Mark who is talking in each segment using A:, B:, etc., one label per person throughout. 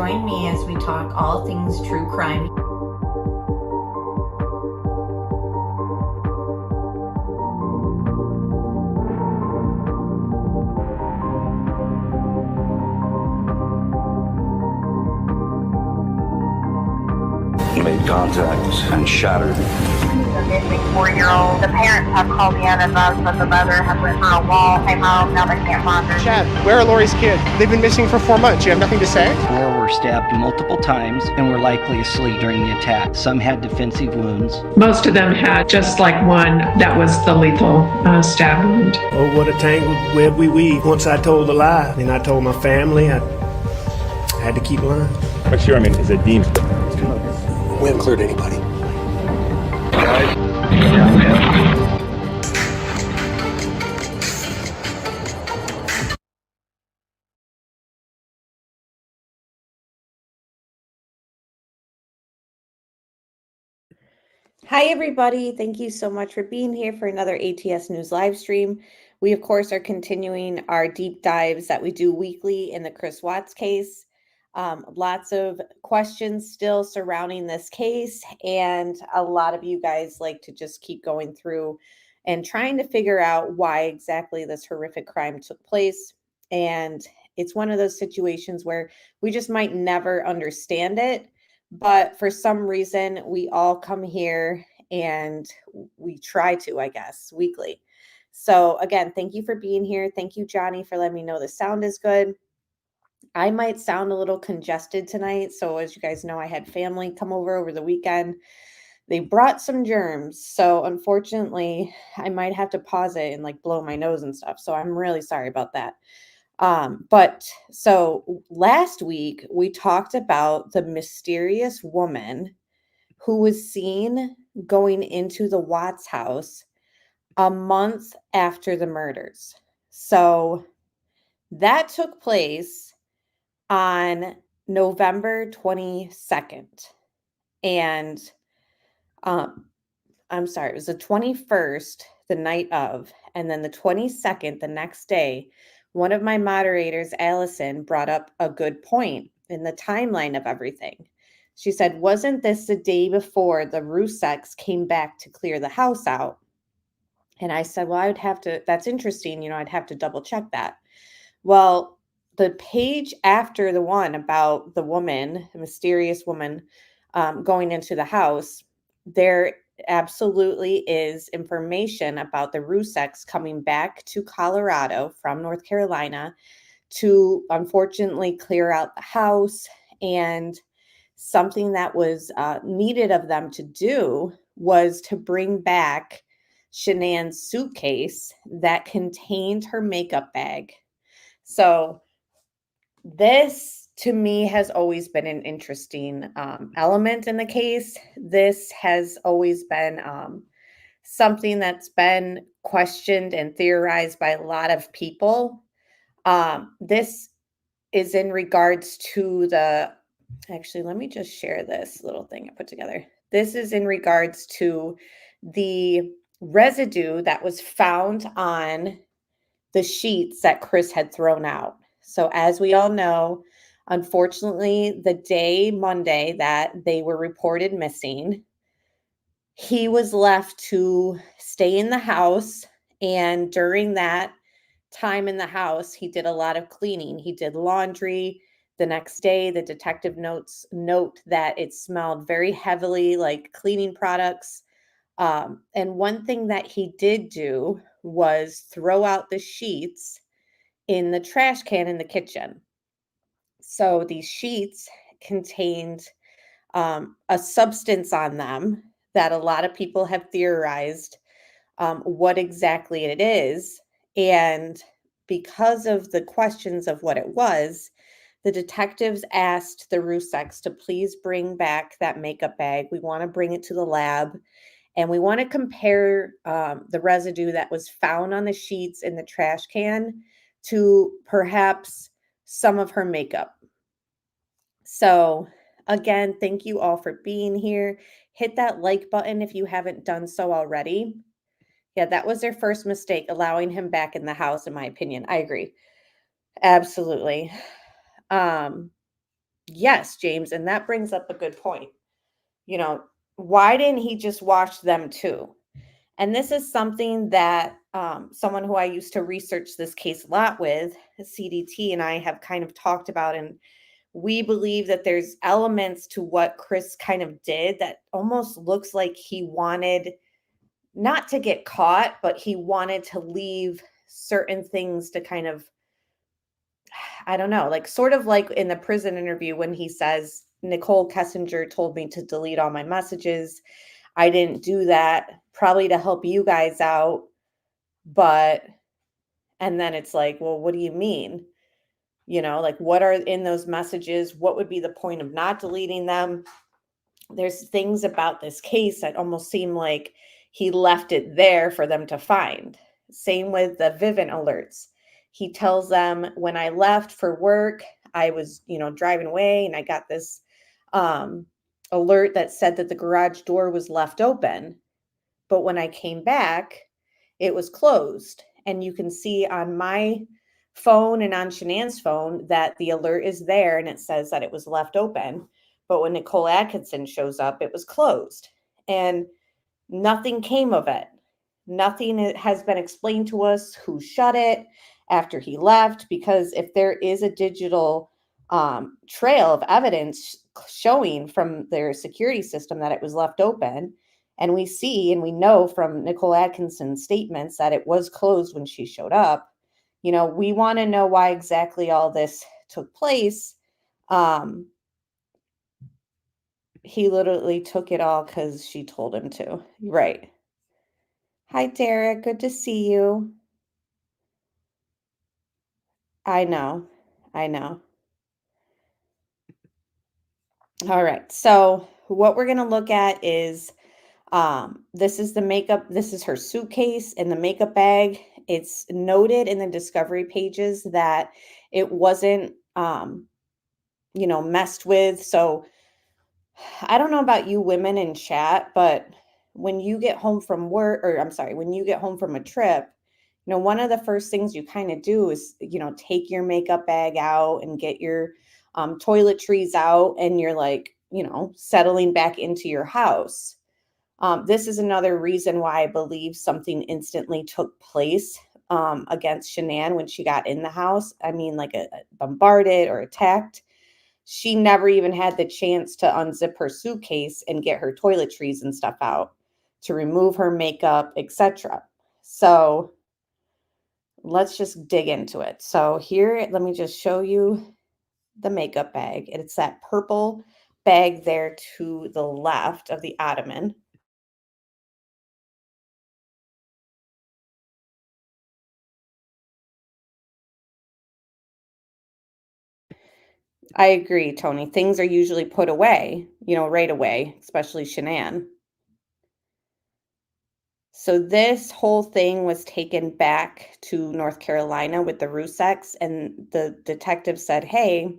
A: Join me as we talk all things true crime.
B: Made contact and shattered.
C: The missing 4-year-old. The parents have called in and advised that the mother has went through a wall, came home, now they can't find her.
D: Chad, where are Lori's kids? They've been missing for 4 months. You have nothing to say?
E: 4 were stabbed multiple times and were likely asleep during the attack. Some had defensive wounds.
F: Most of them had just like one that was the lethal stab wound.
G: Oh, what a tangled web we weave. Once I told a lie, and I told my family, I had to keep lying.
H: What's your, is it deemed?
G: We haven't cleared anybody.
I: Hi, everybody. Thank you so much for being here for another ATS News live stream. We, of course, are continuing our deep dives that we do weekly in the Chris Watts case. Lots of questions still surrounding this case, and a lot of you guys like to just keep going through and trying to figure out why exactly this horrific crime took place. And it's one of those situations where we just might never understand it. But for some reason, we all come here and we try to, I guess, weekly. So again, thank you for being here. Thank you, Johnny, for letting me know the sound is good. I might sound a little congested tonight. So as you guys know, I had family come over the weekend. They brought some germs. So unfortunately, I might have to pause it and like blow my nose and stuff. So I'm really sorry about that. But so last week we talked about the mysterious woman who was seen going into the Watts house a month after the murders. So that took place on November 22nd. And I'm sorry, it was the 21st, the night of, and then the 22nd, the next day. One of my moderators, Allison, brought up a good point in the timeline of everything. She said, wasn't this the day before the Ruseks came back to clear the house out? And I said, well, I would have to, that's interesting. I'd have to double check that. Well, the page after the one about the woman, the mysterious woman going into the house, there absolutely is information about the Ruseks coming back to Colorado from North Carolina to unfortunately clear out the house. And something that was needed of them to do was to bring back Shanann's suitcase that contained her makeup bag. So this to me has always been an interesting element in the case. This has always been something that's been questioned and theorized by a lot of people. This is in regards to actually, let me just share this little thing I put together. This is in regards to the residue that was found on the sheets that Chris had thrown out. So as we all know, unfortunately, the day Monday that they were reported missing, he was left to stay in the house. And during that time in the house, he did a lot of cleaning. He did laundry. The next day, the detective note that it smelled very heavily like cleaning products. And one thing that he did do was throw out the sheets in the trash can in the kitchen. So these sheets contained a substance on them that a lot of people have theorized what exactly it is. And because of the questions of what it was, the detectives asked the Ruseks to please bring back that makeup bag. We want to bring it to the lab. And we want to compare the residue that was found on the sheets in the trash can to perhaps some of her makeup. So again, thank you all for being here. Hit that like button if you haven't done so already. Yeah, that was their first mistake, allowing him back in the house, in my opinion. I agree. Absolutely. Yes, James. And that brings up a good point. You know, why didn't he just watch them too? And this is something that someone who I used to research this case a lot with, CDT, and I have kind of talked about. And we believe that there's elements to what Chris kind of did that almost looks like he wanted not to get caught, but he wanted to leave certain things to kind of, I don't know, like sort of like in the prison interview when he says, Nicholkessinger told me to delete all my messages. I didn't do that, probably to help you guys out. But, and then it's like, well, what do you mean? You know, like what are in those messages? What would be the point of not deleting them? There's things about this case that almost seem like he left it there for them to find. Same with the Vivint alerts. He tells them when I left for work, I was, driving away and I got this alert that said that the garage door was left open. But when I came back, it was closed. And you can see on my phone and on Shanann's phone that the alert is there and it says that it was left open. But when Nicole Atkinson shows up, it was closed. And nothing came of it. Nothing has been explained to us who shut it after he left, because if there is a digital trail of evidence showing from their security system that it was left open, and we see and we know from Nicole Atkinson's statements that it was closed when she showed up, we want to know why exactly all this took place. He literally took it all because she told him to. Right. Hi, Derek. Good to see you. I know. I know. All right. So what we're going to look at is this is the makeup. This is her suitcase and the makeup bag. It's noted in the discovery pages that it wasn't, messed with. So I don't know about you women in chat, but when you get home from work, or I'm sorry, when you get home from a trip, one of the first things you kind of do is, take your makeup bag out and get your toiletries out, and you're like, settling back into your house. This is another reason why I believe something instantly took place against Shanann when she got in the house. I mean, like a bombarded or attacked. She never even had the chance to unzip her suitcase and get her toiletries and stuff out to remove her makeup, etc. So let's just dig into it. So here, let me just show you the makeup bag. It's that purple bag there to the left of the ottoman. I agree, Tony. Things are usually put away, right away, especially Shanann. So this whole thing was taken back to North Carolina with the Ruseks, and the detective said, hey,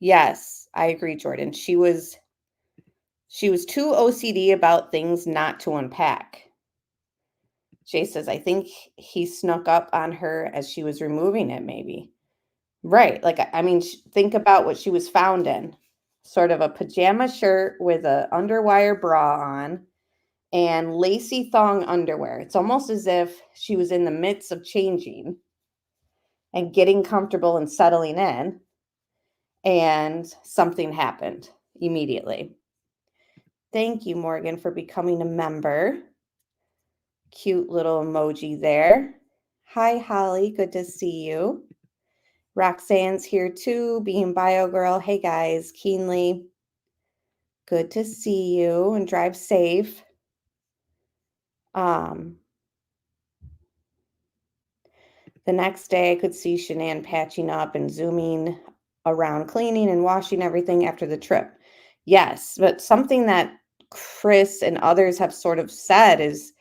I: yes, I agree, Jordan. She was too OCD about things not to unpack. Jay says, I think he snuck up on her as she was removing it, maybe. Right. Like, I mean, think about what she was found in. Sort of a pajama shirt with a underwire bra on and lacy thong underwear. It's almost as if she was in the midst of changing and getting comfortable and settling in, and something happened immediately. Thank you, Morgan, for becoming a member. Cute little emoji there. Hi, Holly. Good to see you. Roxanne's here too, being Bio Girl. Hey, guys. Keenly. Good to see you, and drive safe. The next day, I could see Shanann patching up and zooming around, cleaning and washing everything after the trip. Yes, but something that Chris and others have sort of said is,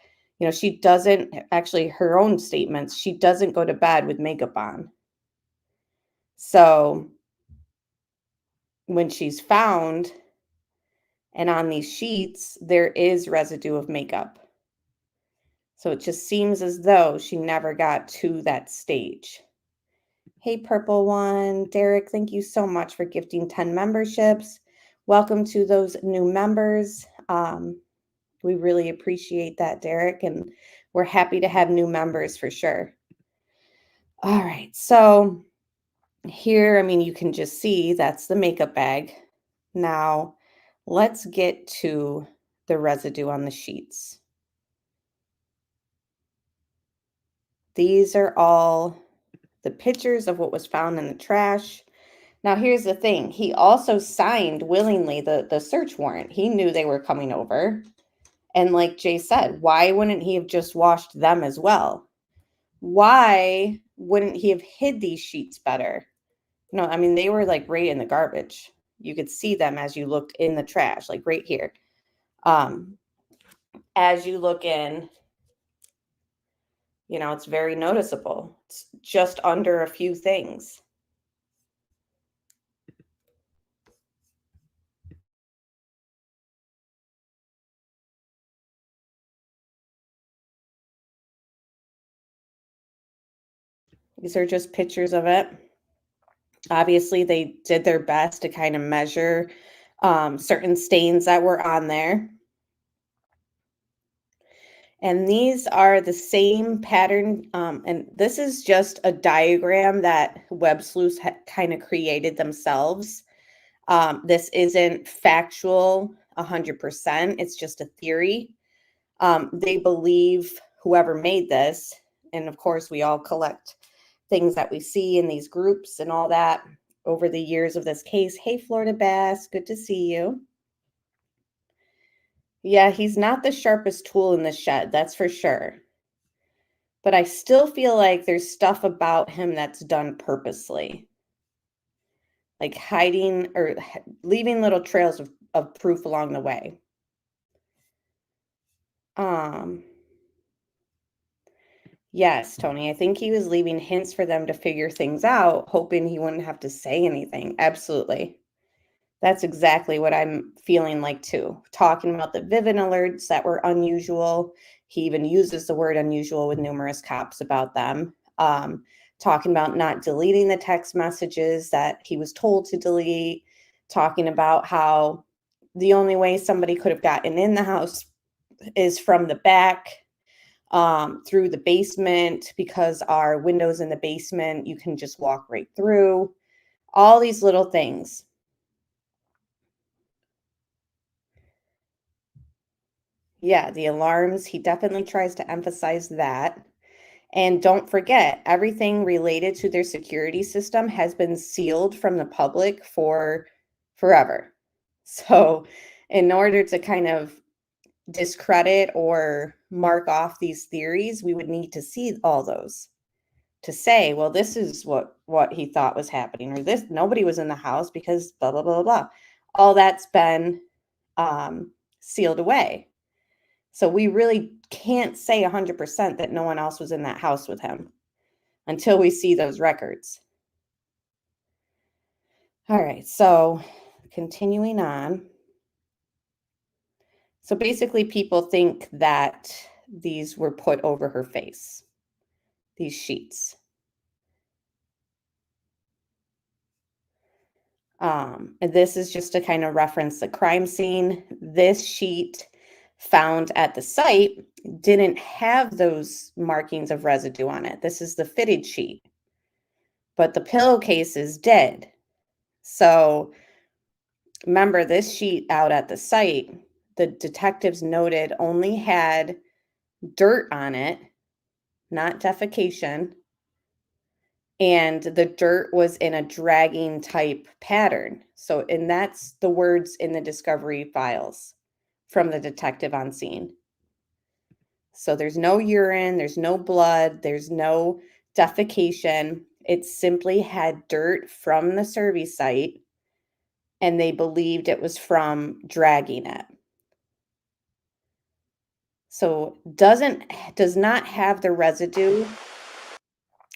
I: she doesn't, actually her own statements, she doesn't go to bed with makeup on. So when she's found and on these sheets, there is residue of makeup. So it just seems as though she never got to that stage. Hey, Purple One. Derek, thank you so much for gifting 10 memberships. Welcome to those new members. We really appreciate that, Derek, and we're happy to have new members for sure. All right, so here, I mean, you can just see that's the makeup bag. Now, let's get to the residue on the sheets. These are all the pictures of what was found in the trash. Now, here's the thing. He also signed willingly the search warrant. He knew they were coming over. And like Jay said, why wouldn't he have just washed them as well? Why wouldn't he have hid these sheets better? No, I mean, they were like right in the garbage. You could see them as you looked in the trash, like right here. As you look in, you know, it's very noticeable. It's just under a few things. These are just pictures of it. Obviously, they did their best to kind of measure certain stains that were on there. And these are the same pattern. And this is just a diagram that web sleuths kind of created themselves. This isn't factual 100%. It's just a theory. They believe whoever made this, and of course, we all collect things that we see in these groups and all that over the years of this case. Hey, Florida Bass, good to see you. Yeah, he's not the sharpest tool in the shed, that's for sure. But I still feel like there's stuff about him that's done purposely. Like hiding or leaving little trails of proof along the way. Yes, Tony, I think he was leaving hints for them to figure things out, hoping he wouldn't have to say anything. Absolutely. That's exactly what I'm feeling like too. Talking about the Vivid alerts that were unusual. He even uses the word unusual with numerous cops about them. Talking about not deleting the text messages that he was told to delete. Talking about how the only way somebody could have gotten in the house is from the back, through the basement, because our windows in the basement, you can just walk right through. All these little things. Yeah, the alarms, he definitely tries to emphasize that. And don't forget, everything related to their security system has been sealed from the public for forever. So in order to kind of discredit or mark off these theories, we would need to see all those to say, well, this is what he thought was happening, or this, nobody was in the house because blah, blah, blah, blah. All that's been sealed away. So we really can't say 100% that no one else was in that house with him until we see those records. All right, so continuing on. So basically people think that these were put over her face, these sheets. And this is just to kind of reference the crime scene. This sheet found at the site didn't have those markings of residue on it. This is the fitted sheet, but the pillowcases did. So remember, this sheet out at the site, the detectives noted only had dirt on it, not defecation. And the dirt was in a dragging type pattern. So, and that's the words in the discovery files from the detective on scene. So there's no urine, there's no blood, there's no defecation. It simply had dirt from the survey site, and they believed it was from dragging it. So does not have the residue.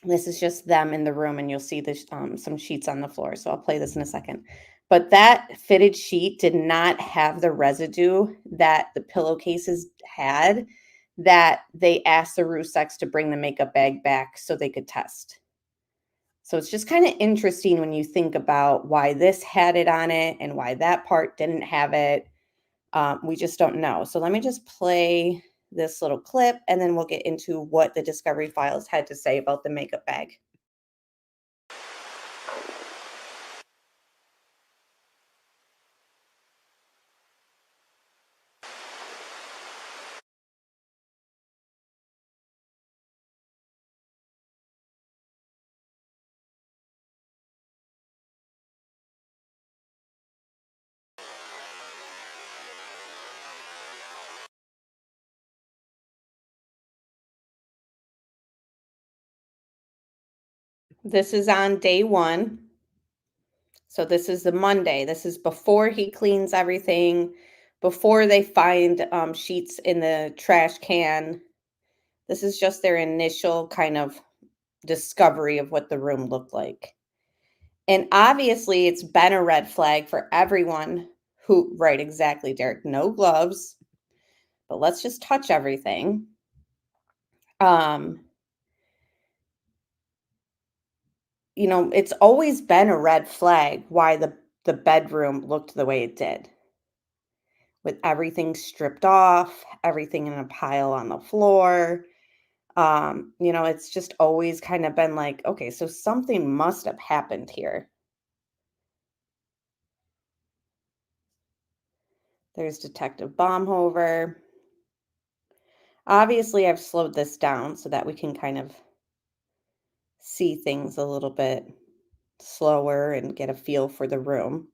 I: This is just them in the room, and you'll see this, some sheets on the floor. So I'll play this in a second. But that fitted sheet did not have the residue that the pillowcases had, that they asked the Ruseks to bring the makeup bag back so they could test. So it's just kind of interesting when you think about why this had it on it and why that part didn't have it. We just don't know. So let me just play this little clip and then we'll get into what the discovery files had to say about the makeup bag. This is on day 1. So this is the Monday. This is before he cleans everything, before they find sheets in the trash can. This is just their initial kind of discovery of what the room looked like. And obviously, it's been a red flag for everyone who, right, exactly, Derek, no gloves, but let's just touch everything. It's always been a red flag why the bedroom looked the way it did, with everything stripped off, everything in a pile on the floor. It's just always kind of been like, okay, so something must have happened here. There's Detective Baumhover. Obviously, I've slowed this down so that we can kind of see things a little bit slower and get a feel for the room.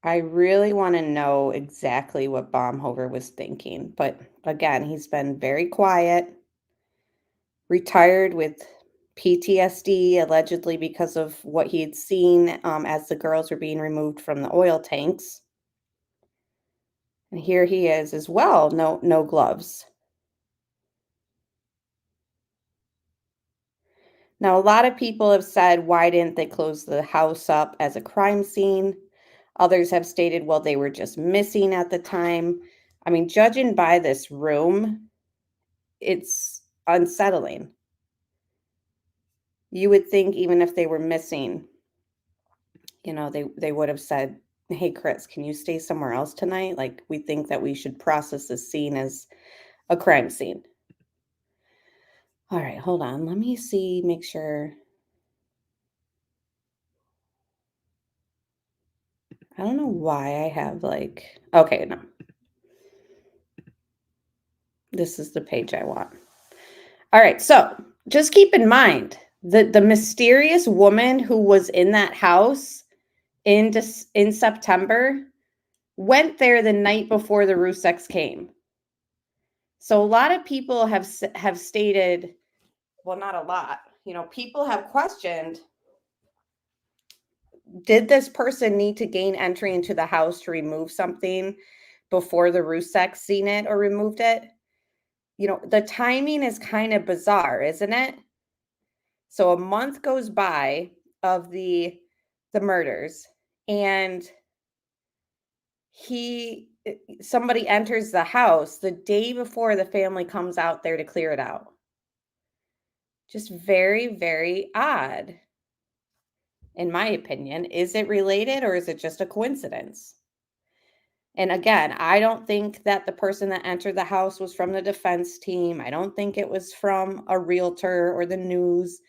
I: I really want to know exactly what Baumhover was thinking, but again, he's been very quiet, retired with PTSD, allegedly because of what he had seen as the girls were being removed from the oil tanks. And here he is as well, no gloves. Now, a lot of people have said, why didn't they close the house up as a crime scene? Others have stated, well, they were just missing at the time. I mean, judging by this room, it's unsettling. You would think even if they were missing, they would have said, hey, Chris, can you stay somewhere else tonight? Like, we think that we should process this scene as a crime scene. All right, hold on. Let me see, make sure. I don't know why I have okay, no. This is the page I want. All right, so just keep in mind the mysterious woman who was in that house in September went there the night before the Ruseks came. So a lot of people have stated, well, not a lot, people have questioned, did this person need to gain entry into the house to remove something before the Ruseks seen it or removed it? The timing is kind of bizarre, isn't it? So a month goes by of the murders, and somebody enters the house the day before the family comes out there to clear it out. Just very, very odd, in my opinion. Is it related or is it just a coincidence? And again, I don't think that the person that entered the house was from the defense team. I don't think it was from a realtor or the news.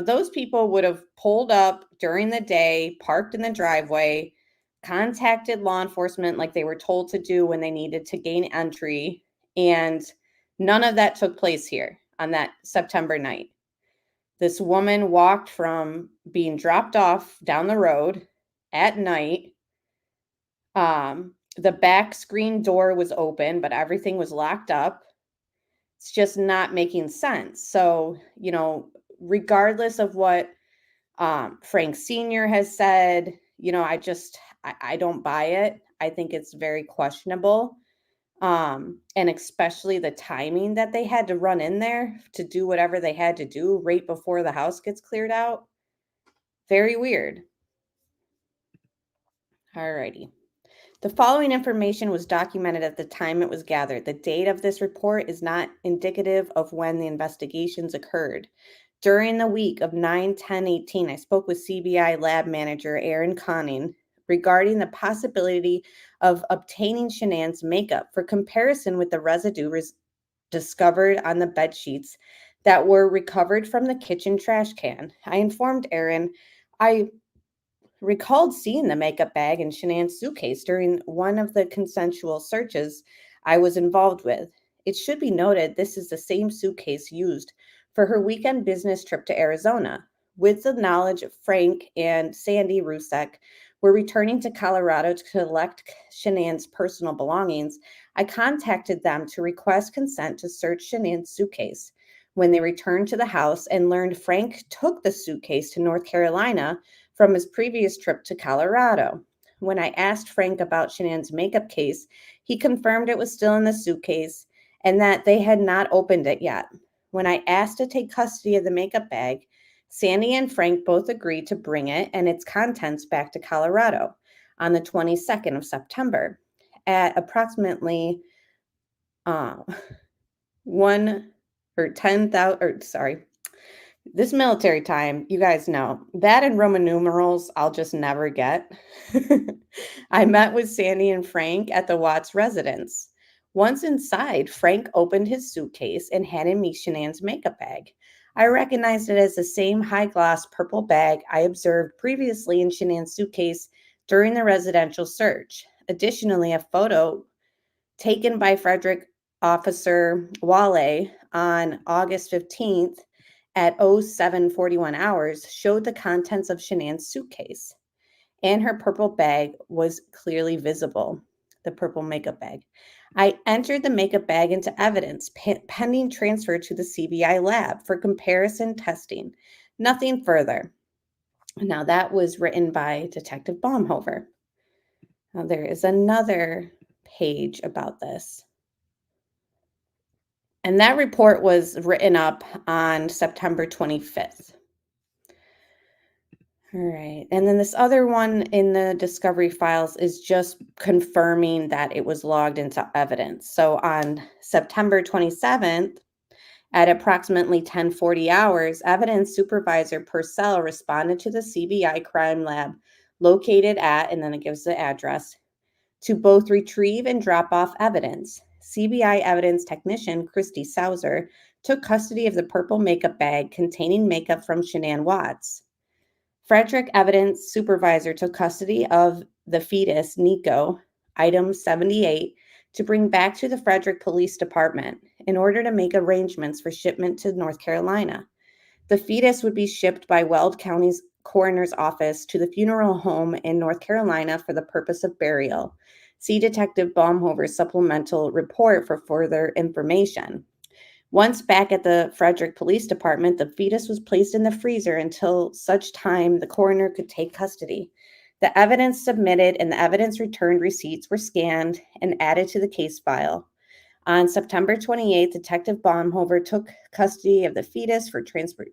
I: Those people would have pulled up during the day, parked in the driveway, contacted law enforcement like they were told to do when they needed to gain entry. And none of that took place here on that September night. This woman walked from being dropped off down the road at night. The back screen door was open, but everything was locked up. It's just not making sense. So, regardless of what Frank Sr. has said, I don't buy it. I think it's very questionable. And especially the timing that they had to run in there to do whatever they had to do right before the house gets cleared out. Very weird. Alrighty. The following information was documented at the time it was gathered. The date of this report is not indicative of when the investigations occurred. During the week of 9/10/18, I spoke with CBI lab manager Aaron Conning regarding the possibility of obtaining Shanann's makeup for comparison with the residue discovered on the bed sheets that were recovered from the kitchen trash can. I informed Aaron I recalled seeing the makeup bag in Shanann's suitcase during one of the consensual searches I was involved with. It should be noted this is the same suitcase used for her weekend business trip to Arizona. With the knowledge Frank and Sandy Rusek were returning to Colorado to collect Shanann's personal belongings, I contacted them to request consent to search Shanann's suitcase. When they returned to the house and learned Frank took the suitcase to North Carolina from his previous trip to Colorado. When I asked Frank about Shanann's makeup case, he confirmed it was still in the suitcase and that they had not opened it yet. When I asked to take custody of the makeup bag, Sandy and Frank both agreed to bring it and its contents back to Colorado on the 22nd of September at approximately 10,000, this military time, you guys know, that and Roman numerals, I'll just never get. I met with Sandy and Frank at the Watts residence. Once inside, Frank opened his suitcase and handed me Shanann's makeup bag. I recognized it as the same high-gloss purple bag I observed previously in Shanann's suitcase during the residential search. Additionally, a photo taken by Frederick Officer Wale on August 15th at 07:41 hours showed the contents of Shanann's suitcase, and her purple bag was clearly visible, the purple makeup bag. I entered the makeup bag into evidence pending transfer to the CBI lab for comparison testing. Nothing further. Now that was written by Detective Baumhofer. Now there is another page about this. And that report was written up on September 25th. All right. And then this other one in the discovery files is just confirming that it was logged into evidence. So on September 27th, at approximately 10:40 hours, evidence supervisor Purcell responded to the CBI crime lab located at, and then it gives the address, to both retrieve and drop off evidence. CBI evidence technician Christy Sauser took custody of the purple makeup bag containing makeup from Shanann Watts. Frederick evidence supervisor took custody of the fetus, Nico, item 78, to bring back to the Frederick Police Department in order to make arrangements for shipment to North Carolina. The fetus would be shipped by Weld County's coroner's office to the funeral home in North Carolina for the purpose of burial. See Detective Baumhofer's supplemental report for further information. Once back at the Frederick Police Department, the fetus was placed in the freezer until such time the coroner could take custody. The evidence submitted and the evidence returned receipts were scanned and added to the case file. On September 28th, Detective Baumhofer took custody of the fetus for transfer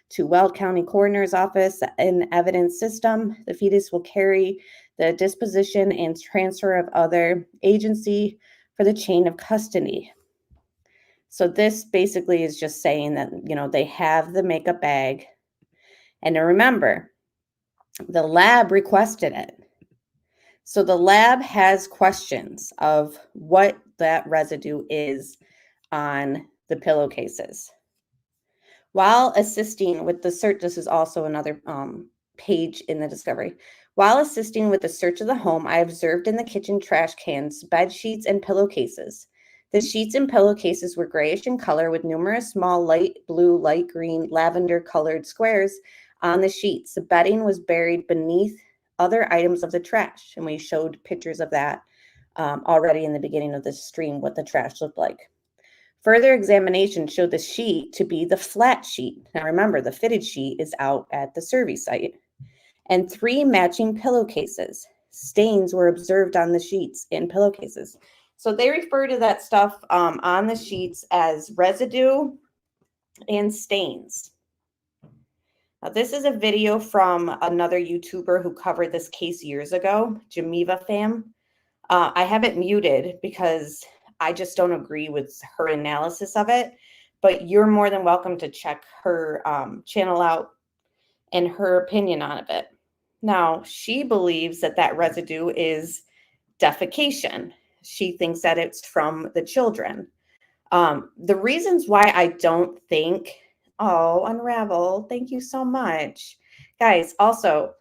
I: to Weld County Coroner's Office and evidence system. The fetus will carry the disposition and transfer of other agency for the chain of custody. So this basically is just saying that, they have the makeup bag. And remember, the lab requested it. So the lab has questions of what that residue is on the pillowcases. While assisting with the search, this is also another page in the discovery. While assisting with the search of the home, I observed in the kitchen trash cans, bed sheets, and pillowcases. The sheets and pillowcases were grayish in color with numerous small light blue, light green, lavender colored squares on the sheets. The bedding was buried beneath other items of the trash. And we showed pictures of that already in the beginning of this stream, what the trash looked like. Further examination showed the sheet to be the flat sheet. Now remember, the fitted sheet is out at the survey site. And 3 matching pillowcases. Stains were observed on the sheets and pillowcases. So they refer to that stuff on the sheets as residue and stains. Now, this is a video from another YouTuber who covered this case years ago, Geneva Fam. I have it muted because I just don't agree with her analysis of it, but you're more than welcome to check her channel out and her opinion on it. Now, she believes that that residue is defecation. She thinks that it's from the children. The reasons why I don't think, oh, Unravel, thank you so much. Guys, also,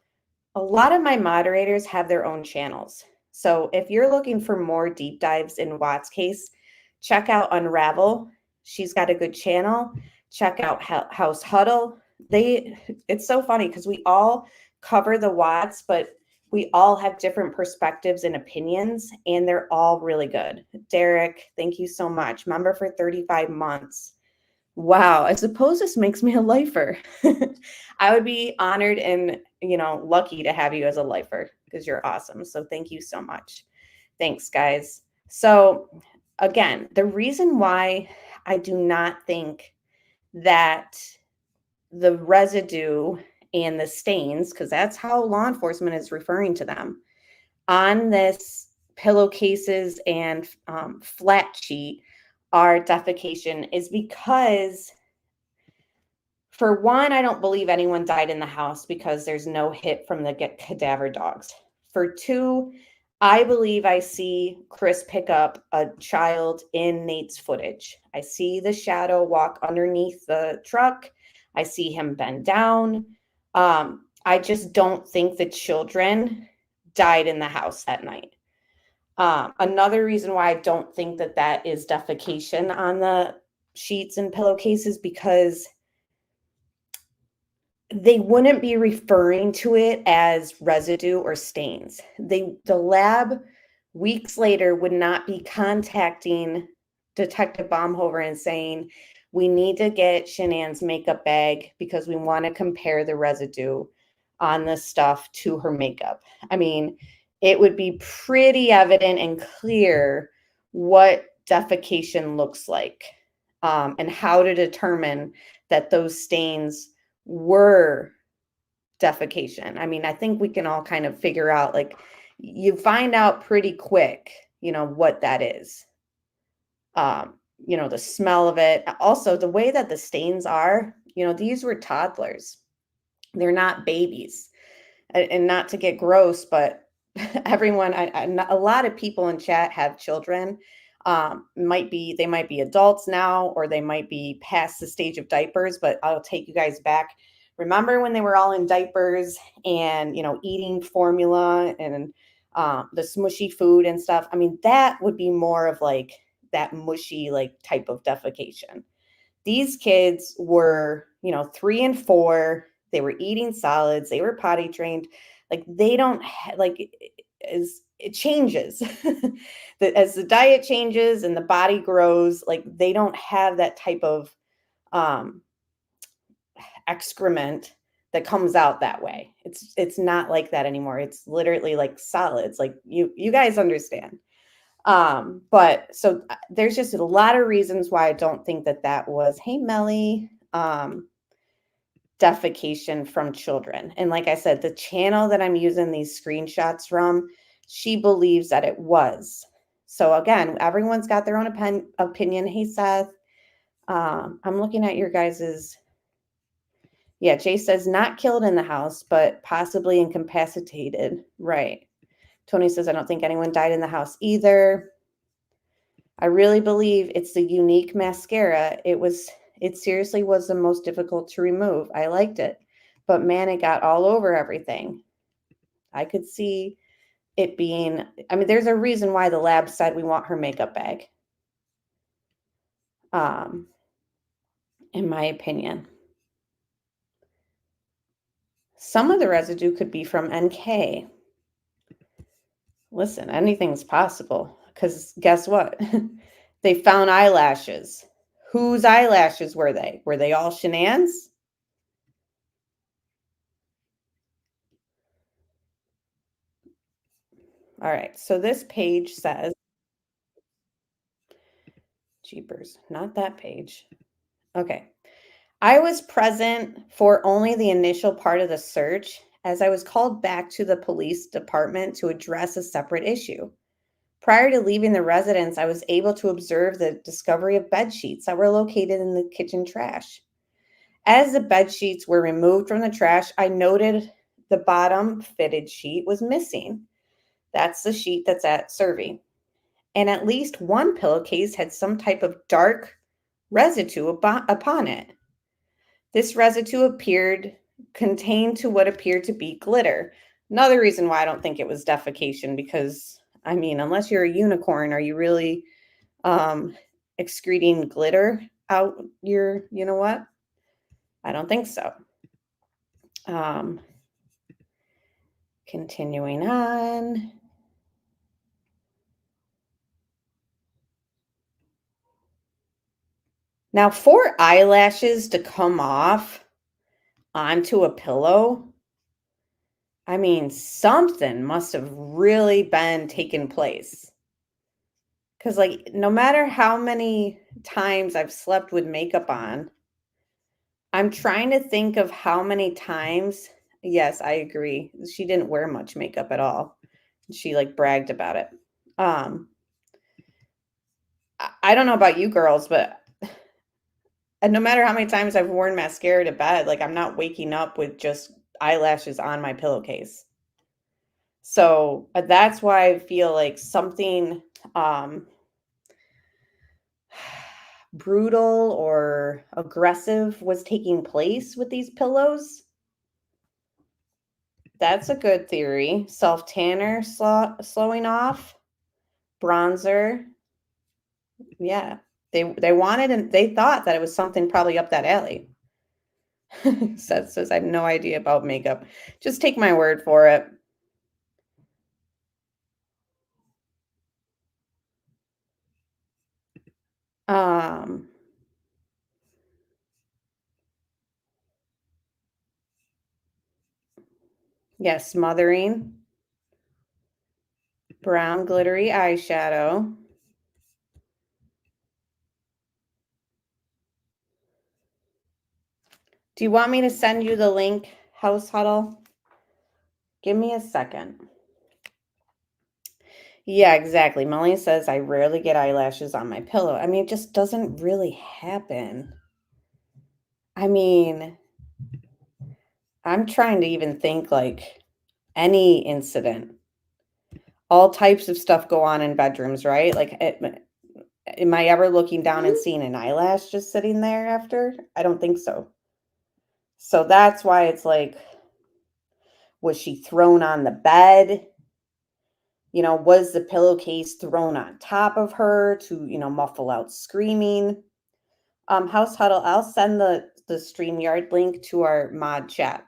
I: a lot of my moderators have their own channels. So if you're looking for more deep dives in Watt's case, check out Unravel. She's got a good channel. Check out House Huddle. It's so funny because we all cover the Watts, but we all have different perspectives and opinions, and they're all really good. Derek, thank you so much. Member for 35 months. Wow, I suppose this makes me a lifer. I would be honored and, lucky to have you as a lifer because you're awesome. So thank you so much. Thanks, guys. So again, the reason why I do not think that the residue and the stains, because that's how law enforcement is referring to them, on this pillowcases and flat sheet are defecation is because, for one, I don't believe anyone died in the house because there's no hit from the cadaver dogs. For two, I believe I see Chris pick up a child in Nate's footage. I see the shadow walk underneath the truck. I see him bend down. I just don't think the children died in the house that night. Another reason why I don't think that that is defecation on the sheets and pillowcases, because they wouldn't be referring to it as residue or stains. The lab weeks later would not be contacting Detective Baumhover and saying, we need to get Shanann's makeup bag because we want to compare the residue on the stuff to her makeup. I mean, it would be pretty evident and clear what defecation looks like, and how to determine that those stains were defecation. I mean, I think we can all kind of figure out, like, you find out pretty quick, what that is. The smell of it. Also, the way that the stains are, these were toddlers. They're not babies. And not to get gross, but everyone, a lot of people in chat have children. They might be adults now, or they might be past the stage of diapers, but I'll take you guys back. Remember when they were all in diapers and, eating formula and the smushy food and stuff? I mean, that would be more of like that mushy, like, type of defecation. These kids were, 3 and 4. They were eating solids. They were potty trained. Like, they don't as it changes as the diet changes and the body grows, like, they don't have that type of excrement that comes out that way. It's not like that anymore. It's literally like solids. Like, you guys understand. But so there's just a lot of reasons why I don't think that was, hey, Melly, defecation from children. And like I said, the channel that I'm using these screenshots from, she believes that it was. So again, everyone's got their own opinion. Hey, Seth, I'm looking at your guys's. Yeah, Jay says not killed in the house, but possibly incapacitated. Right. Tony says, I don't think anyone died in the house either. I really believe it's the unique mascara. It seriously was the most difficult to remove. I liked it, but man, it got all over everything. I could see it being, I mean, there's a reason why the lab said we want her makeup bag. In my opinion. Some of the residue could be from NK. Listen, anything's possible, because guess what? They found eyelashes. Whose eyelashes were they? Were they all Shanann's? All right, so this page says, jeepers, not that page. Okay. I was present for only the initial part of the search, as I was called back to the police department to address a separate issue. Prior to leaving the residence, I was able to observe the discovery of bed sheets that were located in the kitchen trash. As the bed sheets were removed from the trash, I noted the bottom fitted sheet was missing. That's the sheet that's at serving. And at least one pillowcase had some type of dark residue upon it. This residue contained to what appeared to be glitter. Another reason why I don't think it was defecation, because, I mean, unless you're a unicorn, are you really excreting glitter out your, you know what? I don't think so. Continuing on. Now, for eyelashes to come off onto a pillow, I mean, something must have really been taking place. Because, like, no matter how many times I've slept with makeup on, I'm trying to think of how many times. Yes, I agree. She didn't wear much makeup at all. She, like, bragged about it. I don't know about you girls, but and no matter how many times I've worn mascara to bed, like, I'm not waking up with just eyelashes on my pillowcase. So that's why I feel like something brutal or aggressive was taking place with these pillows. That's a good theory. Self-tanner slowing off. Bronzer. Yeah. They wanted and they thought that it was something probably up that alley. Says I have no idea about makeup. Just take my word for it. Yeah, smothering. Brown glittery eyeshadow. Do you want me to send you the link, House Huddle? Give me a second. Yeah, exactly. Melanie says I rarely get eyelashes on my pillow. I mean, it just doesn't really happen. I mean, I'm trying to even think like any incident. All types of stuff go on in bedrooms, right? Like, am I ever looking down and seeing an eyelash just sitting there after? I don't think so. So that's why it's like, was she thrown on the bed? You know, was the pillowcase thrown on top of her to, you know, muffle out screaming? House Huddle, I'll send the StreamYard link to our mod chat.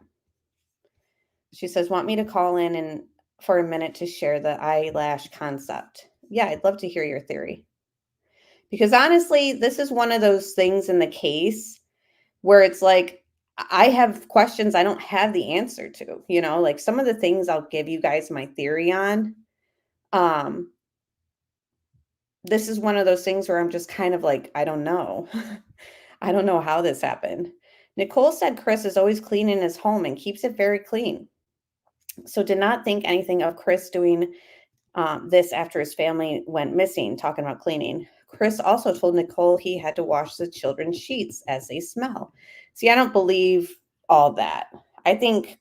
I: She says, want me to call in and for a minute to share the eyelash concept? Yeah, I'd love to hear your theory. Because honestly, this is one of those things in the case where it's like, I have questions I don't have the answer to, you know, like some of the things I'll give you guys my theory on. This is one of those things where I'm just kind of like, I don't know. I don't know how this happened. Nicole said Chris is always cleaning his home and keeps it very clean. So did not think anything of Chris doing this after his family went missing, talking about cleaning. Chris also told Nicole he had to wash the children's sheets as they smell. See, I don't believe all that. I think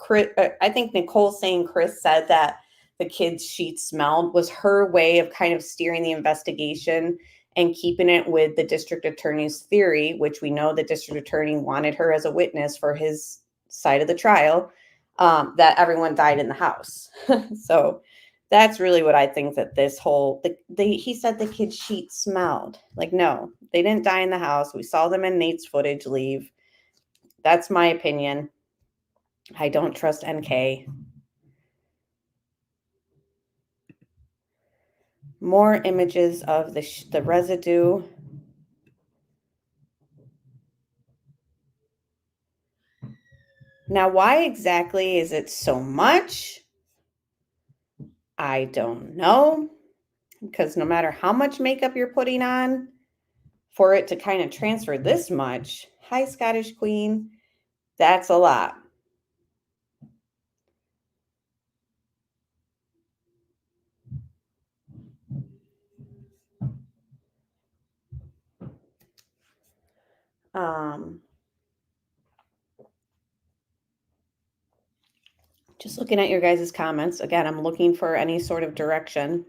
I: Nicole saying Chris said that the kids' sheets smelled was her way of kind of steering the investigation and keeping it with the district attorney's theory, which we know the district attorney wanted her as a witness for his side of the trial, that everyone died in the house. So that's really what I think that this whole, he said the kids' sheets smelled. Like, no, they didn't die in the house. We saw them in Nate's footage leave. That's my opinion. I don't trust NK. More images of the residue. Now, why exactly is it so much? I don't know. Because no matter how much makeup you're putting on, for it to kind of transfer this much Hi, Scottish Queen. That's a lot. Just looking at your guys' comments. Again, I'm looking for any sort of direction.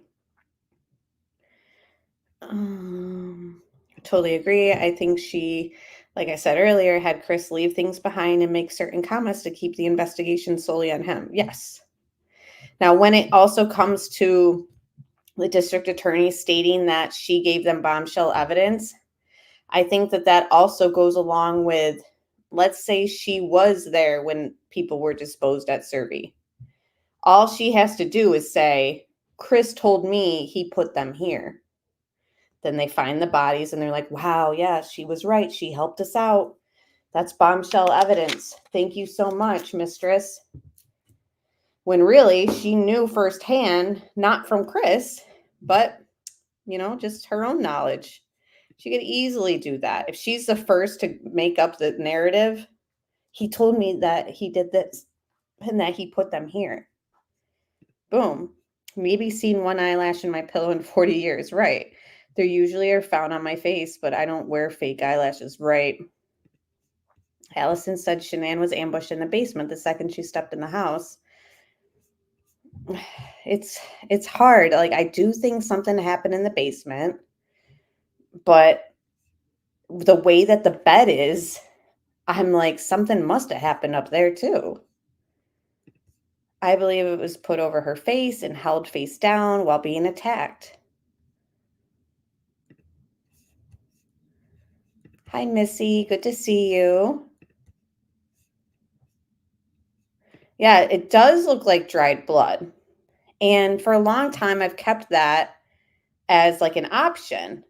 I: Totally agree. I think she, like I said earlier, had Chris leave things behind and make certain comments to keep the investigation solely on him. Yes. Now, when it also comes to the district attorney stating that she gave them bombshell evidence, I think that that also goes along with, let's say she was there when people were disposed at Survey. All she has to do is say, Chris told me he put them here. Then they find the bodies and they're like, wow, yeah, she was right. She helped us out. That's bombshell evidence. Thank you so much, mistress. When really she knew firsthand, not from Chris, but, just her own knowledge. She could easily do that. If she's the first to make up the narrative, he told me that he did this and that he put them here. Boom. Maybe seen one eyelash in my pillow in 40 years. Right. They usually are found on my face, but I don't wear fake eyelashes. Right. Allison said Shanann was ambushed in the basement the second she stepped in the house. It's hard. Like, I do think something happened in the basement, but the way that the bed is, I'm like, something must have happened up there too. I believe it was put over her face and held face down while being attacked. Hi, Missy. Good to see you. Yeah, it does look like dried blood. And for a long time, I've kept that as like an option.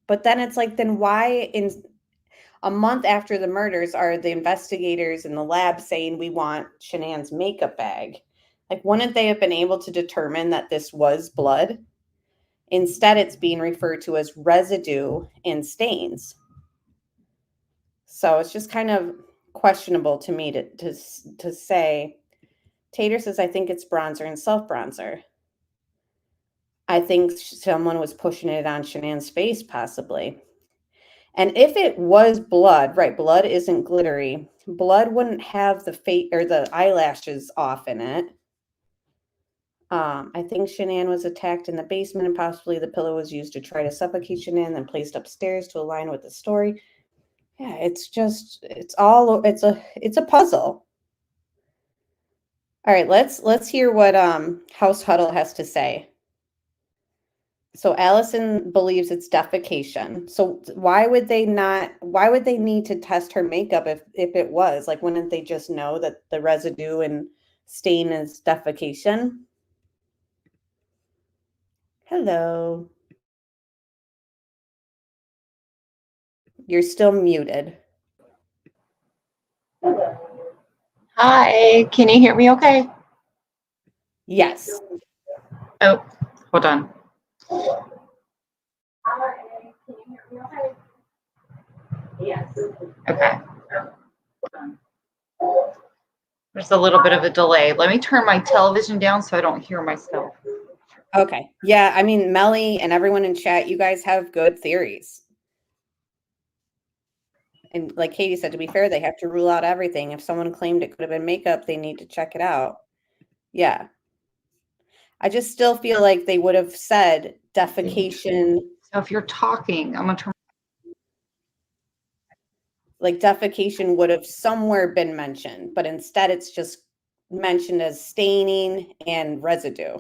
I: But then it's like, then why in a month after the murders are the investigators in the lab saying we want Shanann's makeup bag? Like, wouldn't they have been able to determine that this was blood? Instead, it's being referred to as residue and stains. So it's just kind of questionable to me to say. Tater says, I think it's bronzer and self-bronzer. I think someone was pushing it on Shanann's face, possibly. And if it was blood, right, blood isn't glittery. Blood wouldn't have the face or the eyelashes off in it. I think Shanann was attacked in the basement and possibly the pillow was used to try to suffocate Shanann, then placed upstairs to align with the story. Yeah, it's a puzzle. All right, let's hear what House Huddle has to say. So Allison believes it's defecation. So why would they need to test her makeup if it was? Like, wouldn't they just know that the residue and stain is defecation? Hello. You're still muted.
H: Hi, can you hear me okay?
I: Yes.
H: Oh, hold on.
I: Yes.
H: Okay. There's a little bit of a delay. Let me turn my television down so I don't hear myself.
I: Okay. Yeah, I mean, Melly and everyone in chat, you guys have good theories. And like Katie said, to be fair, they have to rule out everything. If someone claimed it could have been makeup, they need to check it out. Yeah. I just still feel like they would have said defecation.
H: So if you're talking, I'm going to turn.
I: Like, defecation would have somewhere been mentioned, but instead it's just mentioned as staining and residue.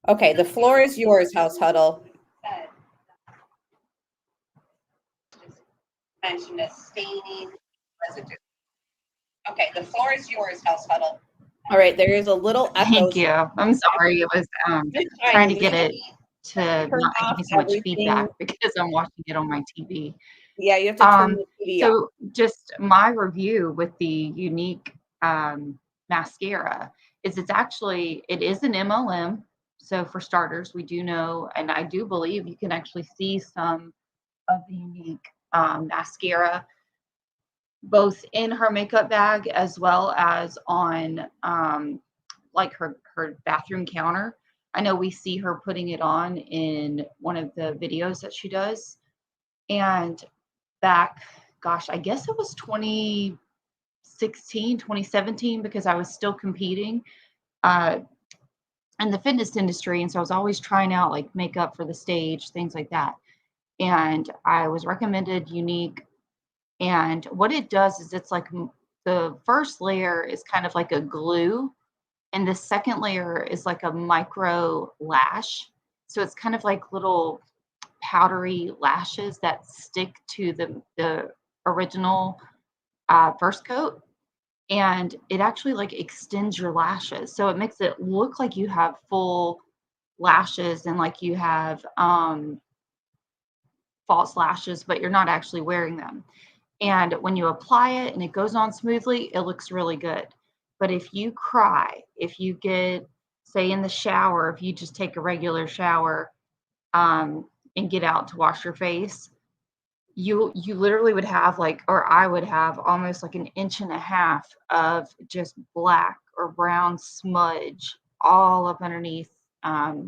I: Okay, the floor is yours, House Huddle. Mentioned as staining residue. Okay, the floor is yours, House Huddle. All right, there is a little echo.
H: Thank you. I'm sorry. It was trying to get it to not give me so much feedback because I'm watching it on my TV.
I: Yeah, you have to turn the TV off.
H: So just my review with the unique mascara is it is an MLM. So for starters, we do know, and I do believe you can actually see some of the unique mascara, both in her makeup bag as well as on like her bathroom counter. I know we see her putting it on in one of the videos that she does. And back, gosh, I guess it was 2016, 2017, because I was still competing in the fitness industry. And so I was always trying out like makeup for the stage, things like that. And I was recommended Unique. And what it does is it's like the first layer is kind of like a glue, and the second layer is like a micro lash. So it's kind of like little powdery lashes that stick to the original first coat. And it actually like extends your lashes. So it makes it look like you have full lashes and like you have false lashes, but you're not actually wearing them. And when you apply it and it goes on smoothly, it looks really good. But if you cry, if you get, say in the shower, if you just take a regular shower and get out to wash your face, you literally would have like, or I would have almost like an inch and a half of just black or brown smudge all up underneath my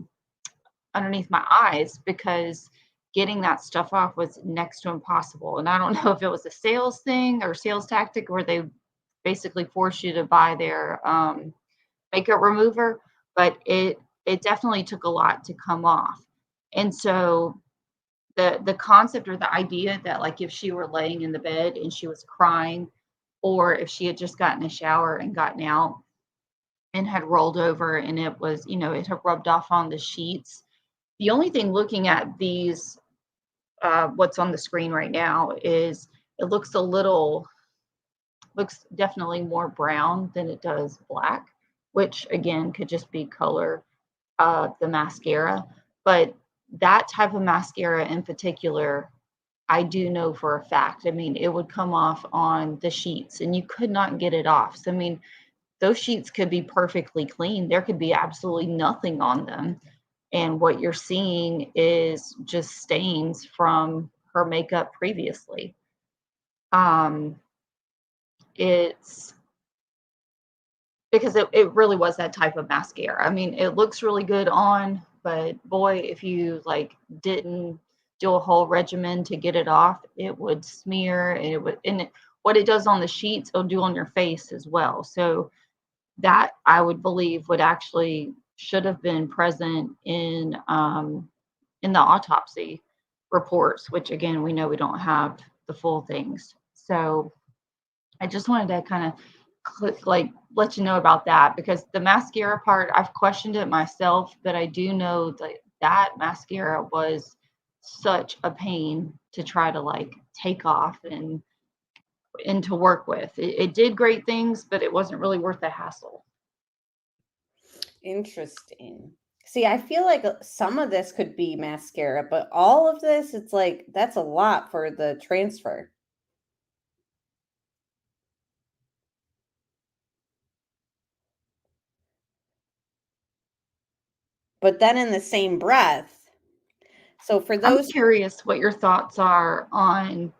H: eyes, because getting that stuff off was next to impossible. And I don't know if it was a sales thing or sales tactic where they basically force you to buy their makeup remover, but it definitely took a lot to come off. And so the concept or the idea that like if she were laying in the bed and she was crying, or if she had just gotten a shower and gotten out and had rolled over and it was, it had rubbed off on the sheets. The only thing looking at these, what's on the screen right now, is it looks definitely more brown than it does black, which again could just be color of the mascara. But that type of mascara in particular, I do know for a fact. I mean, it would come off on the sheets and you could not get it off. So, I mean, those sheets could be perfectly clean. There could be absolutely nothing on them. And what you're seeing is just stains from her makeup previously. It's because it really was that type of mascara. I mean, it looks really good on, but boy, if you like didn't do a whole regimen to get it off, it would smear, and what it does on the sheets, it'll do on your face as well. So that I would believe would actually should have been present in the autopsy reports, which again, we know we don't have the full things. So I just wanted to kind of let you know about that, because the mascara part, I've questioned it myself, but I do know that mascara was such a pain to try to like take off and to work with. It did great things, but it wasn't really worth the hassle.
I: Interesting. See, I feel like some of this could be mascara, but all of this, it's like, that's a lot for the transfer. But then in the same breath, so for those,
H: I'm curious what your thoughts are on,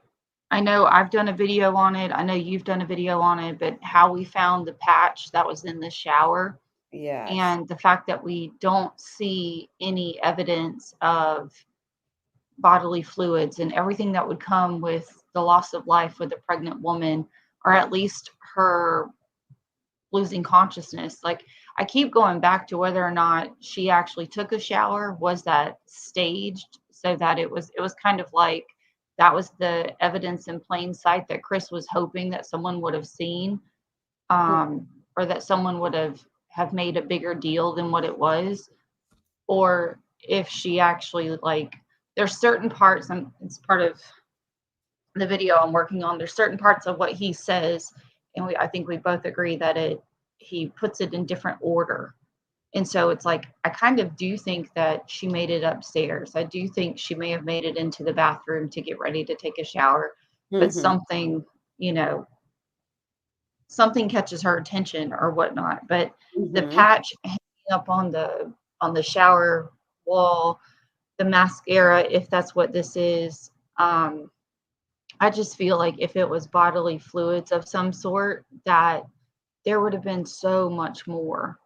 H: I know I've done a video on it, I know you've done a video on it, but how we found the patch that was in the shower.
I: yeah,
H: And the fact that we don't see any evidence of bodily fluids and everything that would come with the loss of life with a pregnant woman, or at least her losing consciousness. Like, I keep going back to whether or not she actually took a shower. Was that staged so that it was kind of like that was the evidence in plain sight that Chris was hoping that someone would have seen, or that someone would have made a bigger deal than what it was, or if she actually like, there's certain parts, and it's part of the video I'm working on, there's certain parts of what he says, and I think we both agree that he puts it in different order. And so it's like, I kind of do think that she made it upstairs. I do think she may have made it into the bathroom to get ready to take a shower, but something, something catches her attention or whatnot. But the patch hanging up on the shower wall, the mascara, if that's what this is, I just feel like if it was bodily fluids of some sort, that there would have been so much more.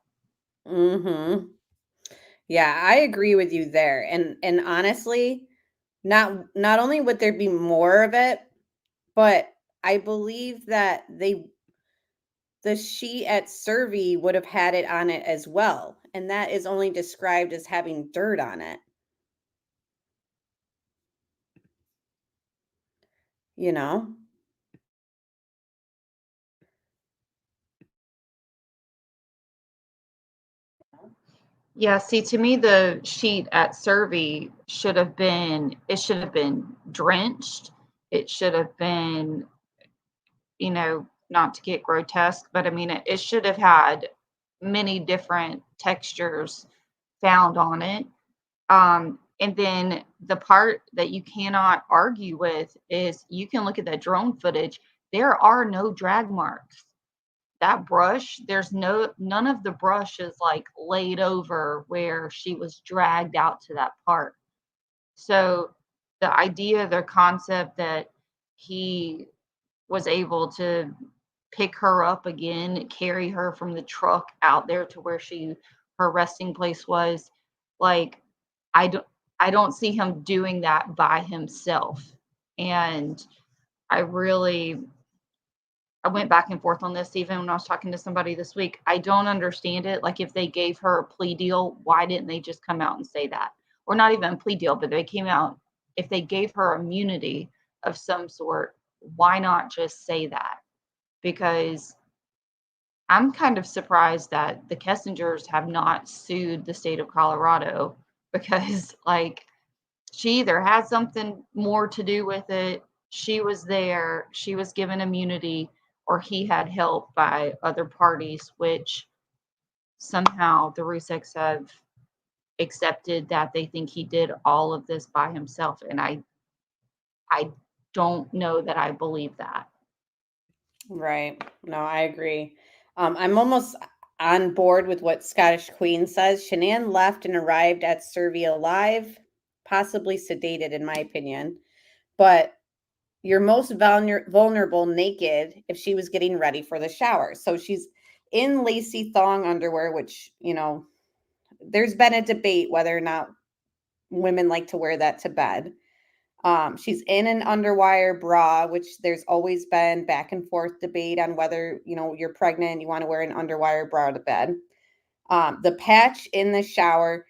I: Mm-hmm. Yeah, I agree with you there. And honestly, not only would there be more of it, but I believe that the sheet at Survey would have had it on it as well. And that is only described as having dirt on it. You know?
H: Yeah, see, to me, the sheet at Survey should have been, it should have been drenched. It should have been, not to get grotesque, but I mean, it should have had many different textures found on it. And then the part that you cannot argue with is you can look at the drone footage. There are no drag marks. That brush, none of the brush is like laid over where she was dragged out to that part. So the idea, the concept that he was able to pick her up again, carry her from the truck out there to where her resting place was, like, I don't I don't see him doing that by himself. And I really I went back and forth on this even when I was talking to somebody this week. I don't understand it. Like, if they gave her a plea deal, why didn't they just come out and say that? Or not even a plea deal, but they came out, if they gave her immunity of some sort, why not just say that? Because I'm kind of surprised that the Kessingers have not sued the state of Colorado because, like, she either had something more to do with it, she was there, she was given immunity, or he had help by other parties, which somehow the Ruseks have accepted that they think he did all of this by himself. And I don't know that I believe that.
I: Right. No, I agree. I'm almost on board with what Scottish Queen says. Shanann left and arrived at Survey alive, possibly sedated, in my opinion. But you're most vulnerable naked if she was getting ready for the shower. So she's in lacy thong underwear, which, there's been a debate whether or not women like to wear that to bed. She's in an underwire bra, which there's always been back and forth debate on whether, you're pregnant, you want to wear an underwire bra to bed. The patch in the shower,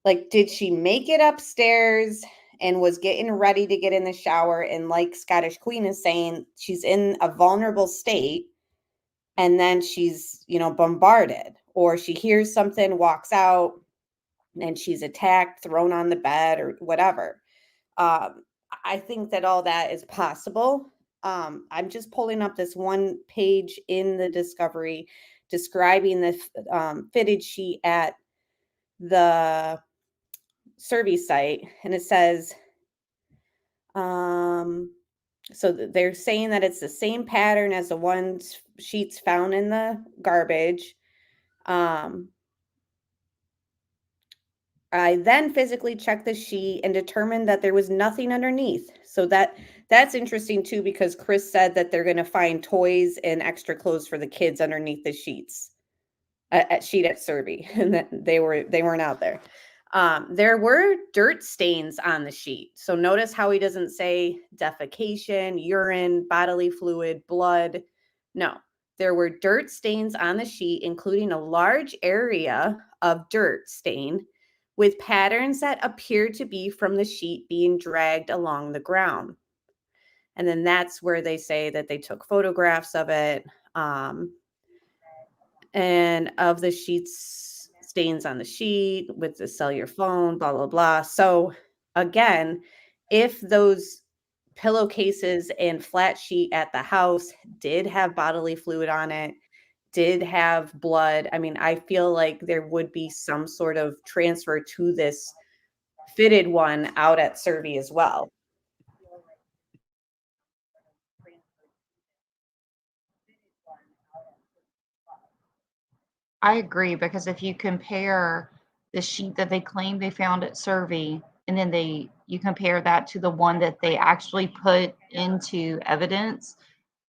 I: like, did she make it upstairs and was getting ready to get in the shower? And like Scottish Queen is saying, she's in a vulnerable state and then she's, bombarded, or she hears something, walks out, and she's attacked, thrown on the bed or whatever. I think that all that is possible. I'm just pulling up this one page in the discovery describing the fitted sheet at the Survey site, and it says, so they're saying that it's the same pattern as the ones sheets found in the garbage. I then physically checked the sheet and determined that there was nothing underneath. So that's interesting too, because Chris said that they're going to find toys and extra clothes for the kids underneath the sheets at Survey, and that they weren't out there. There were dirt stains on the sheet. So notice how he doesn't say defecation, urine, bodily fluid, blood. No, there were dirt stains on the sheet, including a large area of dirt stain with patterns that appear to be from the sheet being dragged along the ground. And then that's where they say that they took photographs of it, and of the sheets, stains on the sheet with the cellular phone, blah, blah, blah. So again, if those pillowcases and flat sheet at the house did have bodily fluid on it, did have blood, I mean, I feel like there would be some sort of transfer to this fitted one out at Survey as well.
H: I agree, because if you compare the sheet that they claim they found at Survey and then you compare that to the one that they actually put into evidence,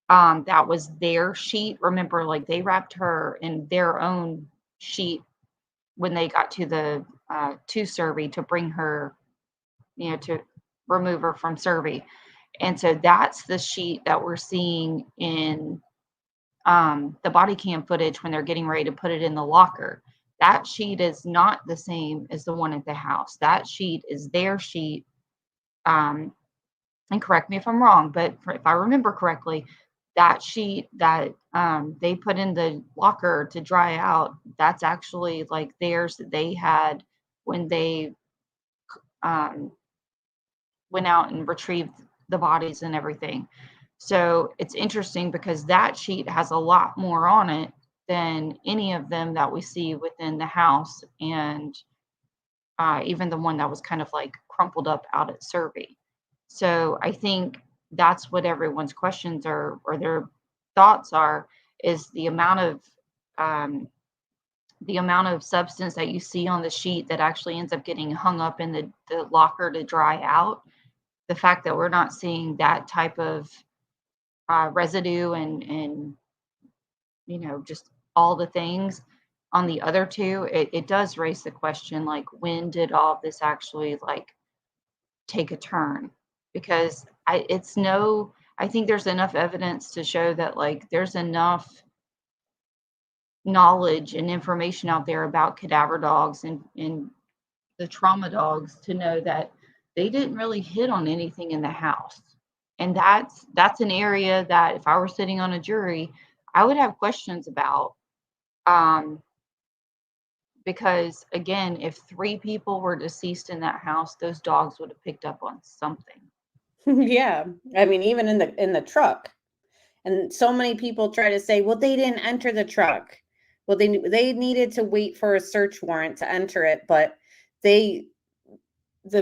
H: that was their sheet. Remember, like, they wrapped her in their own sheet when they got to the to Survey to bring her, to remove her from Survey. And so that's the sheet that we're seeing in the body cam footage when they're getting ready to put it in the locker. That sheet is not the same as the one at the house. That sheet is their sheet. And correct me if I'm wrong, but if I remember correctly, that sheet that they put in the locker to dry out, that's actually like theirs that they had when they went out and retrieved the bodies and everything. So it's interesting because that sheet has a lot more on it than any of them that we see within the house, and even the one that was kind of like crumpled up out at Survey. So I think that's what everyone's questions are, or their thoughts are, is the amount of substance that you see on the sheet that actually ends up getting hung up in the locker to dry out. The fact that we're not seeing that type of residue and just all the things on the other two, it does raise the question, like, when did all of this actually like take a turn? Because I think there's enough evidence to show that, like, there's enough knowledge and information out there about cadaver dogs and the trauma dogs to know that they didn't really hit on anything in the house. And that's an area that if I were sitting on a jury, I would have questions about. Because again, if 3 people were deceased in that house, those dogs would have picked up on something.
I: Yeah. I mean, even in the truck. And so many people try to say, well, they didn't enter the truck. Well, they needed to wait for a search warrant to enter it, but the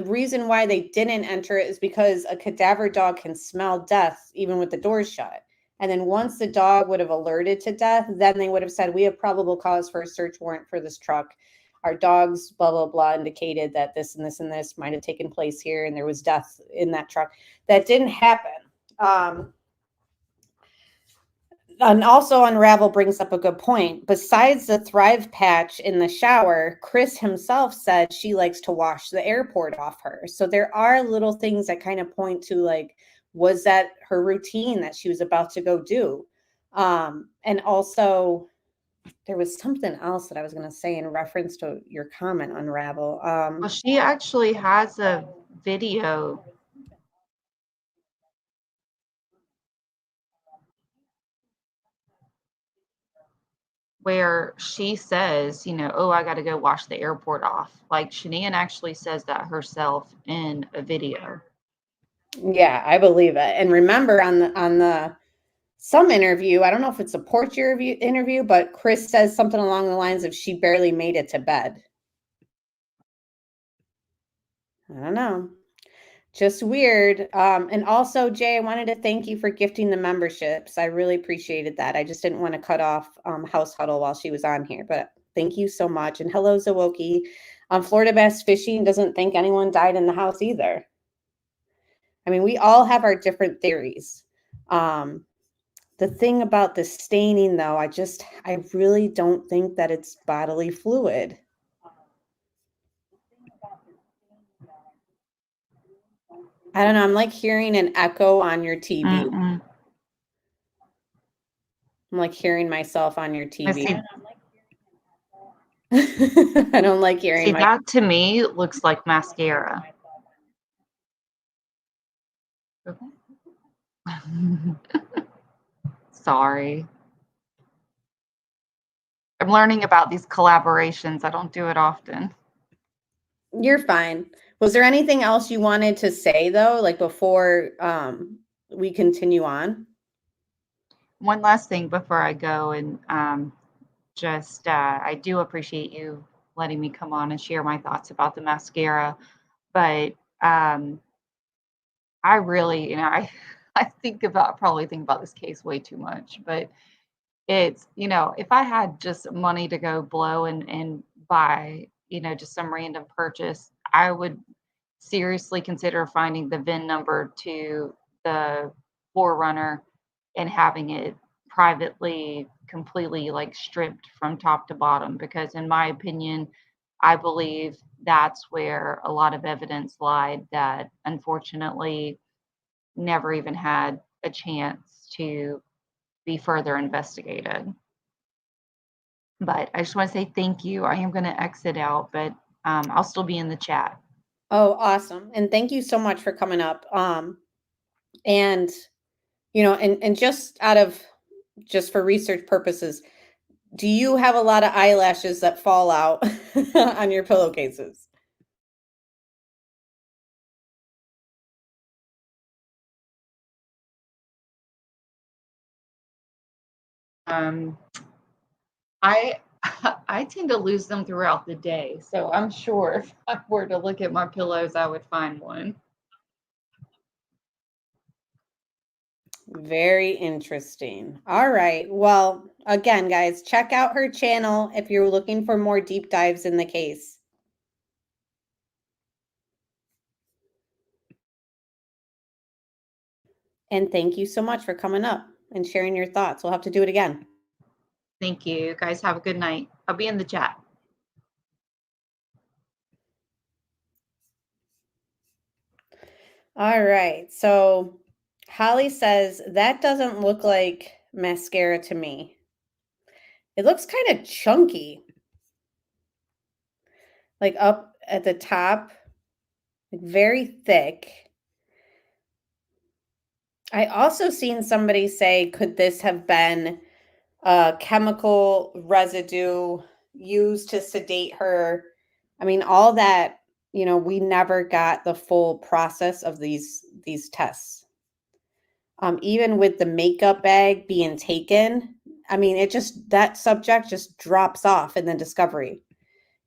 I: reason why they didn't enter it is because a cadaver dog can smell death even with the doors shut. And then once the dog would have alerted to death, then they would have said, we have probable cause for a search warrant for this truck. Our dogs, blah, blah, blah, indicated that this and this and this might have taken place here, and there was death in that truck. That didn't happen. And also Unravel brings up a good point. Besides the Thrive patch in the shower, Chris himself said she likes to wash the airport off her. So there are little things that kind of point to, like, was that her routine that she was about to go do? And also there was something else that I was going to say in reference to your comment, Unravel.
H: Well, she actually has a video where she says, oh, I got to go wash the airport off. Like, Shanae actually says that herself in a video.
I: Yeah, I believe it. And remember on the some interview, I don't know if it's a Porch interview, but Chris says something along the lines of she barely made it to bed. I don't know. Just weird. And also, Jay, I wanted to thank you for gifting the memberships. I really appreciated that. I just didn't want to cut off House Huddle while she was on here, but thank you so much. And hello, Zawoki. Florida Bass Fishing doesn't think anyone died in the house either. I mean, we all have our different theories. The thing about the staining, though, I really don't think that it's bodily fluid. I don't know. I'm like hearing an echo on your TV.
H: Mm-mm.
I: I'm like hearing myself on your TV.
H: See,
I: I don't like hearing
H: that to me looks like mascara. Sorry. I'm learning about these collaborations. I don't do it often.
I: You're fine. Was there anything else you wanted to say, though, like before we continue on?
H: One last thing before I go, and I do appreciate you letting me come on and share my thoughts about the mascara. But I really, I probably think about this case way too much, but it's, if I had just money to go blow and buy, just some random purchase, I would seriously consider finding the VIN number to the Forerunner and having it privately completely like stripped from top to bottom, because in my opinion, I believe that's where a lot of evidence lied that unfortunately never even had a chance to be further investigated. But I just want to say thank you. I am going to exit out, but I'll still be in the chat.
I: Oh, awesome. And thank you so much for coming up. And you know, and just just for research purposes, do you have a lot of eyelashes that fall out on your pillowcases?
H: I I tend to lose them throughout the day, so I'm sure if I were to look at my pillows, I would find one.
I: Very interesting. All right. Well, again, guys, check out her channel if you're looking for more deep dives in the case. And thank you so much for coming up and sharing your thoughts. We'll have to do it again.
H: Thank you. Guys, have a good night. I'll be in the chat.
I: All right. So Holly says, that doesn't look like mascara to me. It looks kind of chunky. Like up at the top, like very thick. I also seen somebody say, could this have been a chemical residue used to sedate her? I mean, all that, you know, we never got the full process of these tests. Even with the makeup bag being taken, I mean, that subject just drops off in the discovery.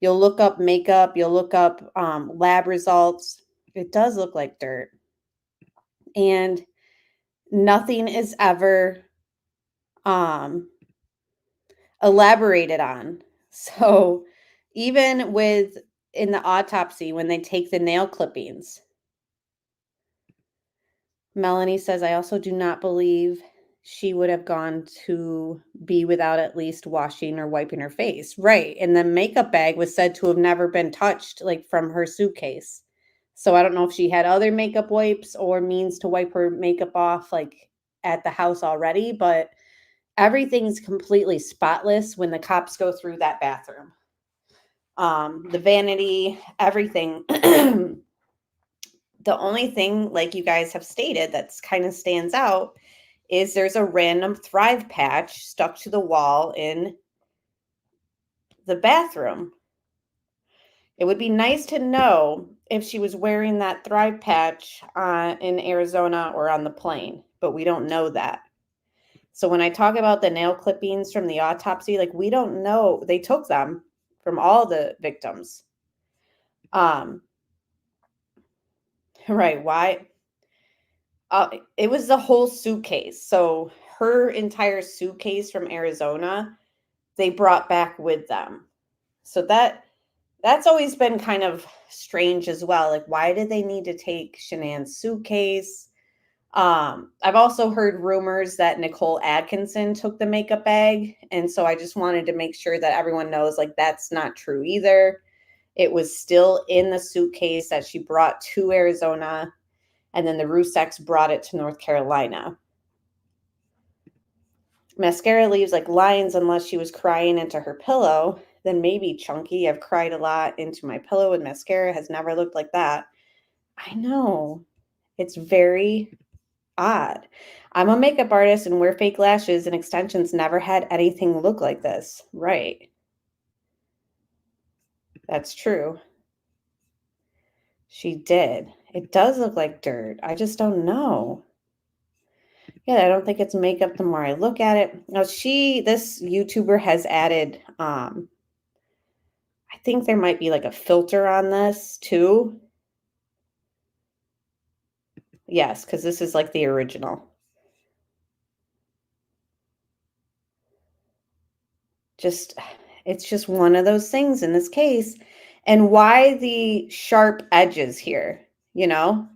I: You'll look up makeup, you'll look up lab results. It does look like dirt. And nothing is ever elaborated on. So even in the autopsy, when they take the nail clippings, Melanie says, I also do not believe she would have gone to be without at least washing or wiping her face. Right. And the makeup bag was said to have never been touched, like from her suitcase. So I don't know if she had other makeup wipes or means to wipe her makeup off like at the house already, but everything's completely spotless when the cops go through that bathroom. The vanity, everything. The only thing, like you guys have stated, that's kind of stands out is there's a random Thrive patch stuck to the wall in the bathroom. It would be nice to know if she was wearing that Thrive patch in Arizona or on the plane, but we don't know that. So when I talk about the nail clippings from the autopsy, like we don't know, they took them from all the victims. Right. Why? It was the whole suitcase. So her entire suitcase from Arizona, they brought back with them. So that's always been kind of strange as well. Like, why did they need to take Shanann's suitcase? I've also heard rumors that Nicole Atkinson took the makeup bag. And so I just wanted to make sure that everyone knows, like, that's not true either. It was still in the suitcase that she brought to Arizona. And then the Ruseks brought it to North Carolina. Mascara leaves like lines unless she was crying into her pillow. Then maybe chunky. I've cried a lot into my pillow with mascara. Has never looked like that. I know. It's very odd. I'm a makeup artist and wear fake lashes and extensions. Never had anything look like this. Right. That's true. She did. It does look like dirt. I just don't know. Yeah, I don't think it's makeup the more I look at it. Now this YouTuber has added, I think there might be like a filter on this too. Yes, because this is like the original. It's just one of those things in this case. And why the sharp edges here? you know?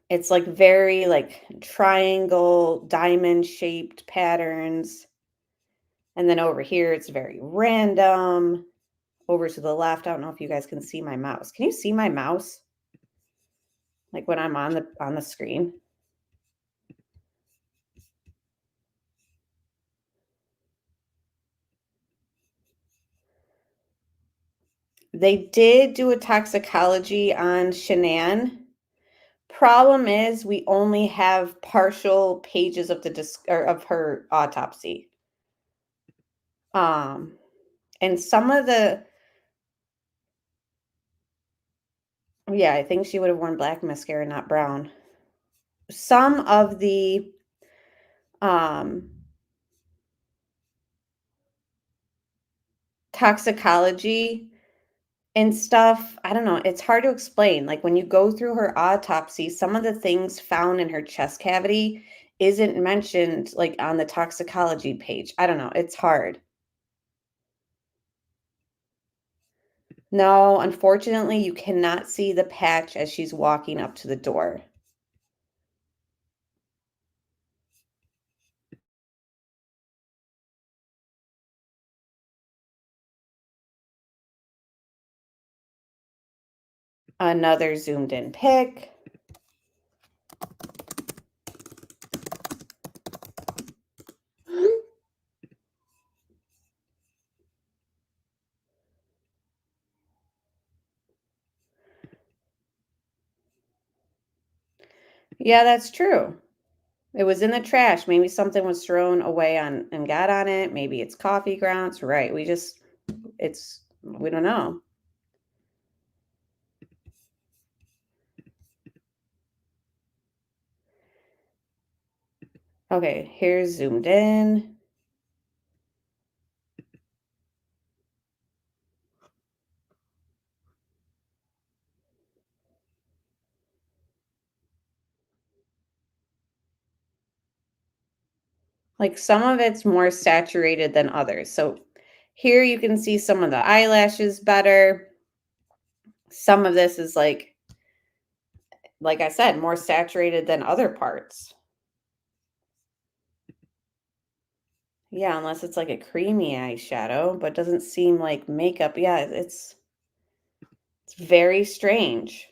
I: It's like very like triangle, diamond shaped patterns. And then over here, it's very random. Over to the left, I don't know if you guys can see my mouse. Can you see my mouse? Like when I'm on the screen? They did do a toxicology on Shanann. Problem is, we only have partial pages of of her autopsy. And some of the, yeah, I think she would have worn black mascara, not brown. Some of the toxicology and stuff, I don't know, it's hard to explain. Like when you go through her autopsy, some of the things found in her chest cavity isn't mentioned like on the toxicology page. I don't know, it's hard. No, unfortunately, you cannot see the patch as she's walking up to the door. Another zoomed in pic. Yeah, that's true. It was in the trash. Maybe something was thrown away on and got on it. Maybe it's coffee grounds. Right. We don't know. Okay, here's zoomed in. Like some of it's more saturated than others. So here you can see some of the eyelashes better. Some of this is like I said, more saturated than other parts. Yeah, unless it's like a creamy eyeshadow, but doesn't seem like makeup. Yeah, it's very strange.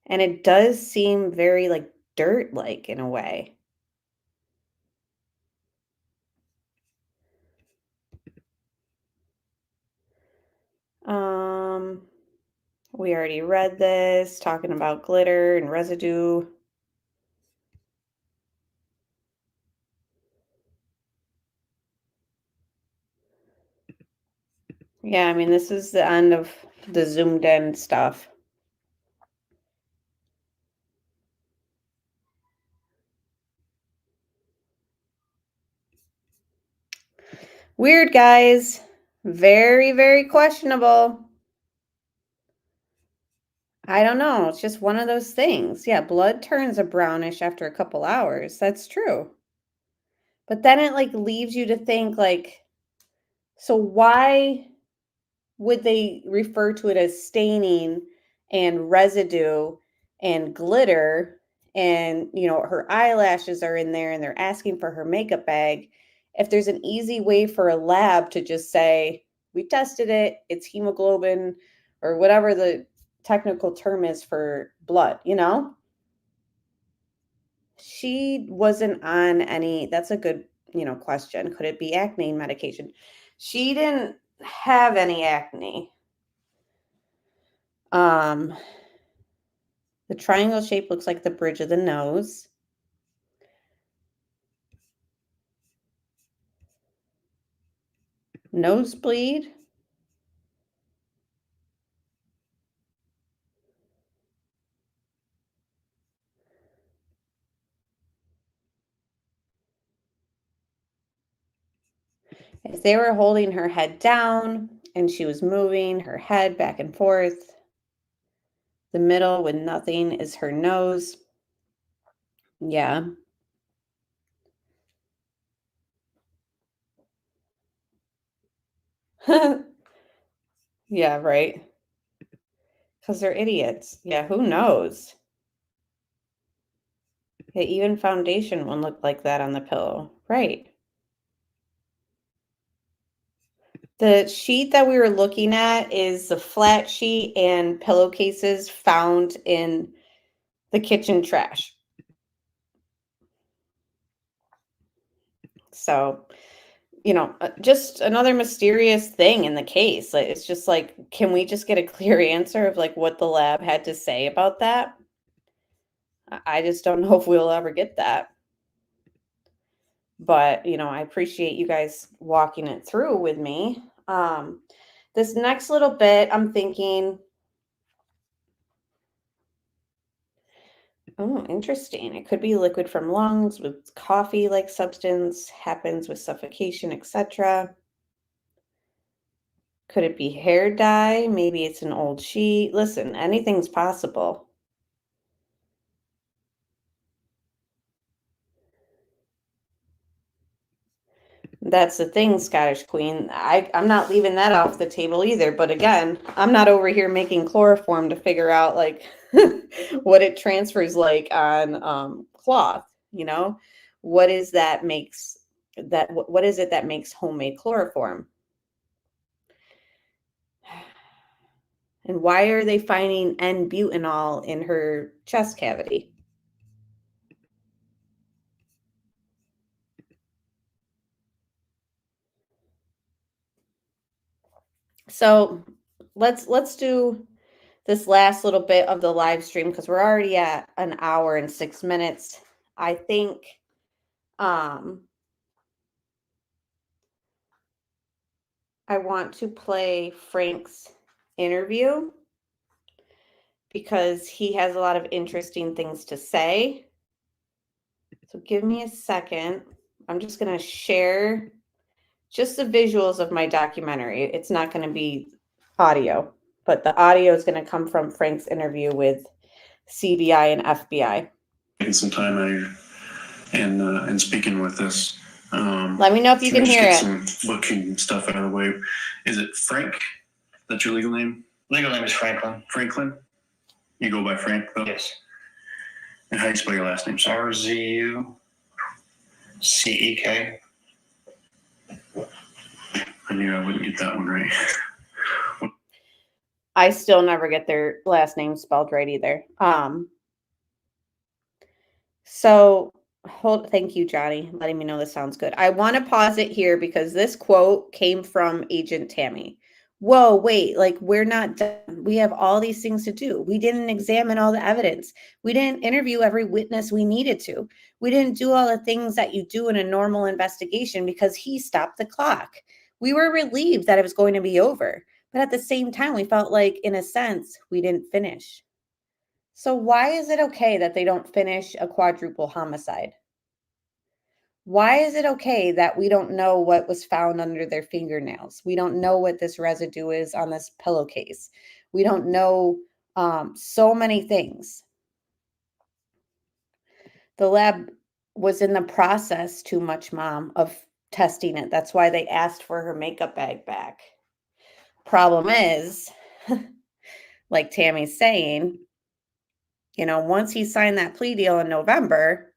I: And it does seem very like dirt-like in a way. We already read this, talking about glitter and residue. Yeah, I mean, this is the end of the zoomed in stuff. Weird, guys. Very, very questionable. I don't know. It's just one of those things. Yeah, blood turns a brownish after a couple hours. That's true. But then it like leaves you to think like, so why would they refer to it as staining and residue and glitter and her eyelashes are in there and they're asking for her makeup bag if there's an easy way for a lab to just say we tested it, it's hemoglobin or whatever the technical term is for blood. She wasn't on any, that's a good question. Could it be acne medication? She didn't have any acne. The triangle shape looks like the bridge of the nose. Nosebleed. If they were holding her head down and she was moving her head back and forth, the middle with nothing is her nose. Yeah. Yeah, right. Because they're idiots. Yeah, who knows? Yeah, even foundation won't look like that on the pillow. Right. The sheet that we were looking at is the flat sheet and pillowcases found in the kitchen trash. So, just another mysterious thing in the case. Like, it's just like, can we just get a clear answer of like what the lab had to say about that? I just don't know if we'll ever get that. But, I appreciate you guys walking it through with me. This next little bit, I'm thinking, oh, interesting. It could be liquid from lungs with coffee-like substance, happens with suffocation, etc. Could it be hair dye? Maybe it's an old sheet. Listen, anything's possible. That's the thing, Scottish Queen. I'm not leaving that off the table either. But again, I'm not over here making chloroform to figure out like what it transfers like on cloth. What is that makes that? What is it that makes homemade chloroform? And why are they finding N-butanol in her chest cavity? So let's do this last little bit of the live stream because we're already at an hour and 6 minutes. I think I want to play Frank's interview because he has a lot of interesting things to say. So give me a second. I'm just going to share just the visuals of my documentary. It's not going to be audio, but the audio is going to come from Frank's interview with CBI and FBI.
J: Taking some time out of here and speaking with us.
I: Let me know if you can hear it.
J: Some booking stuff out of the way. Is it Frank? That's your legal name?
K: Legal name is Franklin.
J: Franklin? You go by Frank, though?
K: Yes.
J: And how do you spell your last name, sir?
K: RZUCEK.
J: I knew I wouldn't get that one right.
I: I still never get their last name spelled right either. Thank you, Johnny, letting me know this sounds good. I want to pause it here because this quote came from Agent Tammy. Whoa, wait, like we're not done. We have all these things to do. We didn't examine all the evidence. We didn't interview every witness we needed to. We didn't do all the things that you do in a normal investigation because he stopped the clock. We were relieved that it was going to be over. But at the same time, we felt like, in a sense, we didn't finish. So why is it okay that they don't finish a quadruple homicide? Why is it okay that we don't know what was found under their fingernails? We don't know what this residue is on this pillowcase. We don't know so many things. The lab was in the process too much, Mom, of testing it. That's why they asked for her makeup bag back. Problem is, like Tammy's saying, once he signed that plea deal in November,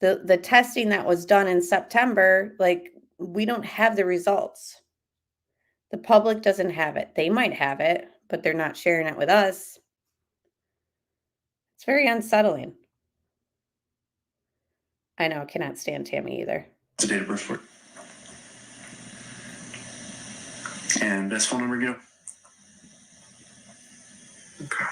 I: the testing that was done in September, like, we don't have the results. The public doesn't have it. They might have it, but they're not sharing it with us. It's very unsettling. I know, I cannot stand Tammy either.
J: It's a date of birth for it. And best phone number, go. Okay.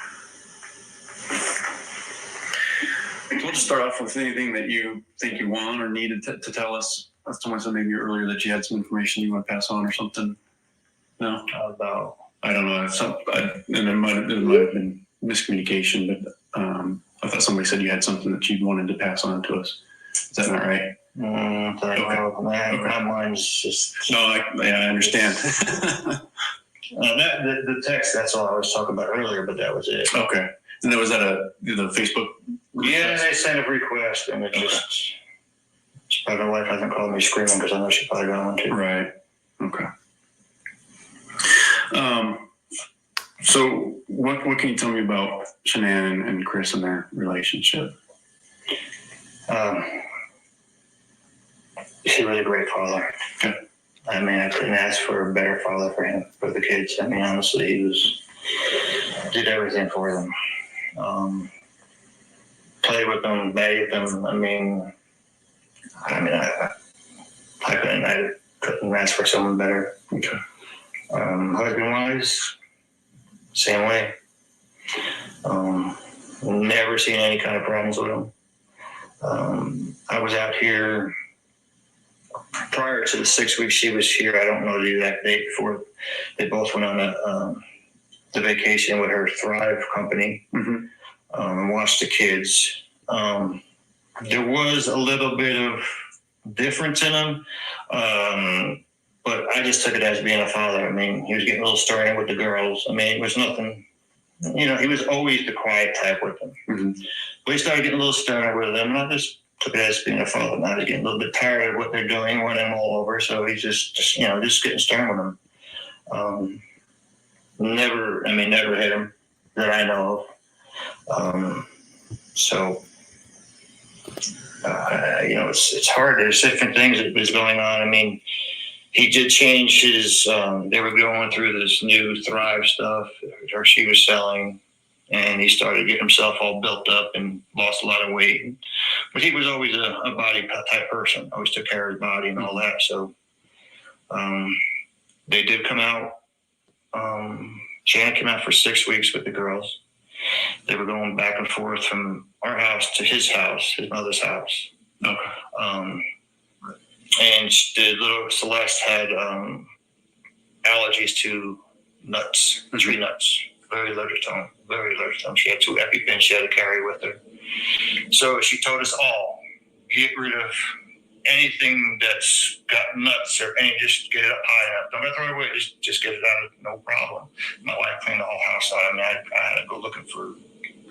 J: We'll just start off with anything that you think you want or needed to tell us. Someone said maybe earlier that you had some information you want to pass on or something. No?
K: About,
J: I don't know. And it might have been miscommunication, but I thought somebody said you had something that you wanted to pass on to us. Is that not right?
K: My mind's just...
J: No, I understand.
K: The text, that's all I was talking about earlier, but that was it.
J: Okay. And then was that the Facebook request?
K: Yeah, they sent a request, and it just... My wife hasn't called me screaming because I know she's probably going to.
J: Right. Okay. So what can you tell me about Shanann and Chris and their relationship?
K: He was a great father.
J: Okay.
K: I mean, I couldn't ask for a better father for him, for the kids. I mean, honestly, he did everything for them. Played with them, bathed them. I couldn't ask for someone better.
J: Okay.
K: Husband-wise, same way. Never seen any kind of problems with him. I was out here prior to the 6 weeks she was here. I don't know the exact date before they both went on the vacation with her Thrive company.
J: Mm-hmm.
K: And watched the kids. There was a little bit of difference in him, but I just took it as being a father. I mean, he was getting a little starting with the girls. I mean, it was nothing, he was always the quiet type with them.
J: Mm-hmm.
K: But he started getting a little sterner with them, and I just took it as being a father. Now he's getting a little bit tired of what they're doing, running all over, so he's just getting stern with them. Never hit him that I know of. It's hard. There's different things that was going on. I mean, he did change his, they were going through this new Thrive stuff, or she was selling, and he started getting himself all built up and lost a lot of weight. But he was always a body type person, always took care of his body and all that. So they did come out. Shannon came out for 6 weeks with the girls. They were going back and forth from our house to his house, his mother's house.
J: Okay.
K: And the little Celeste had allergies to nuts, tree nuts, very allergic to them. She had 2 EpiPens she had to carry with her. So she told us all, get rid of anything that's got nuts or anything, just get it up high enough. Don't throw it away, just get it out, no problem. My wife cleaned the whole house out. I mean, I had to go looking for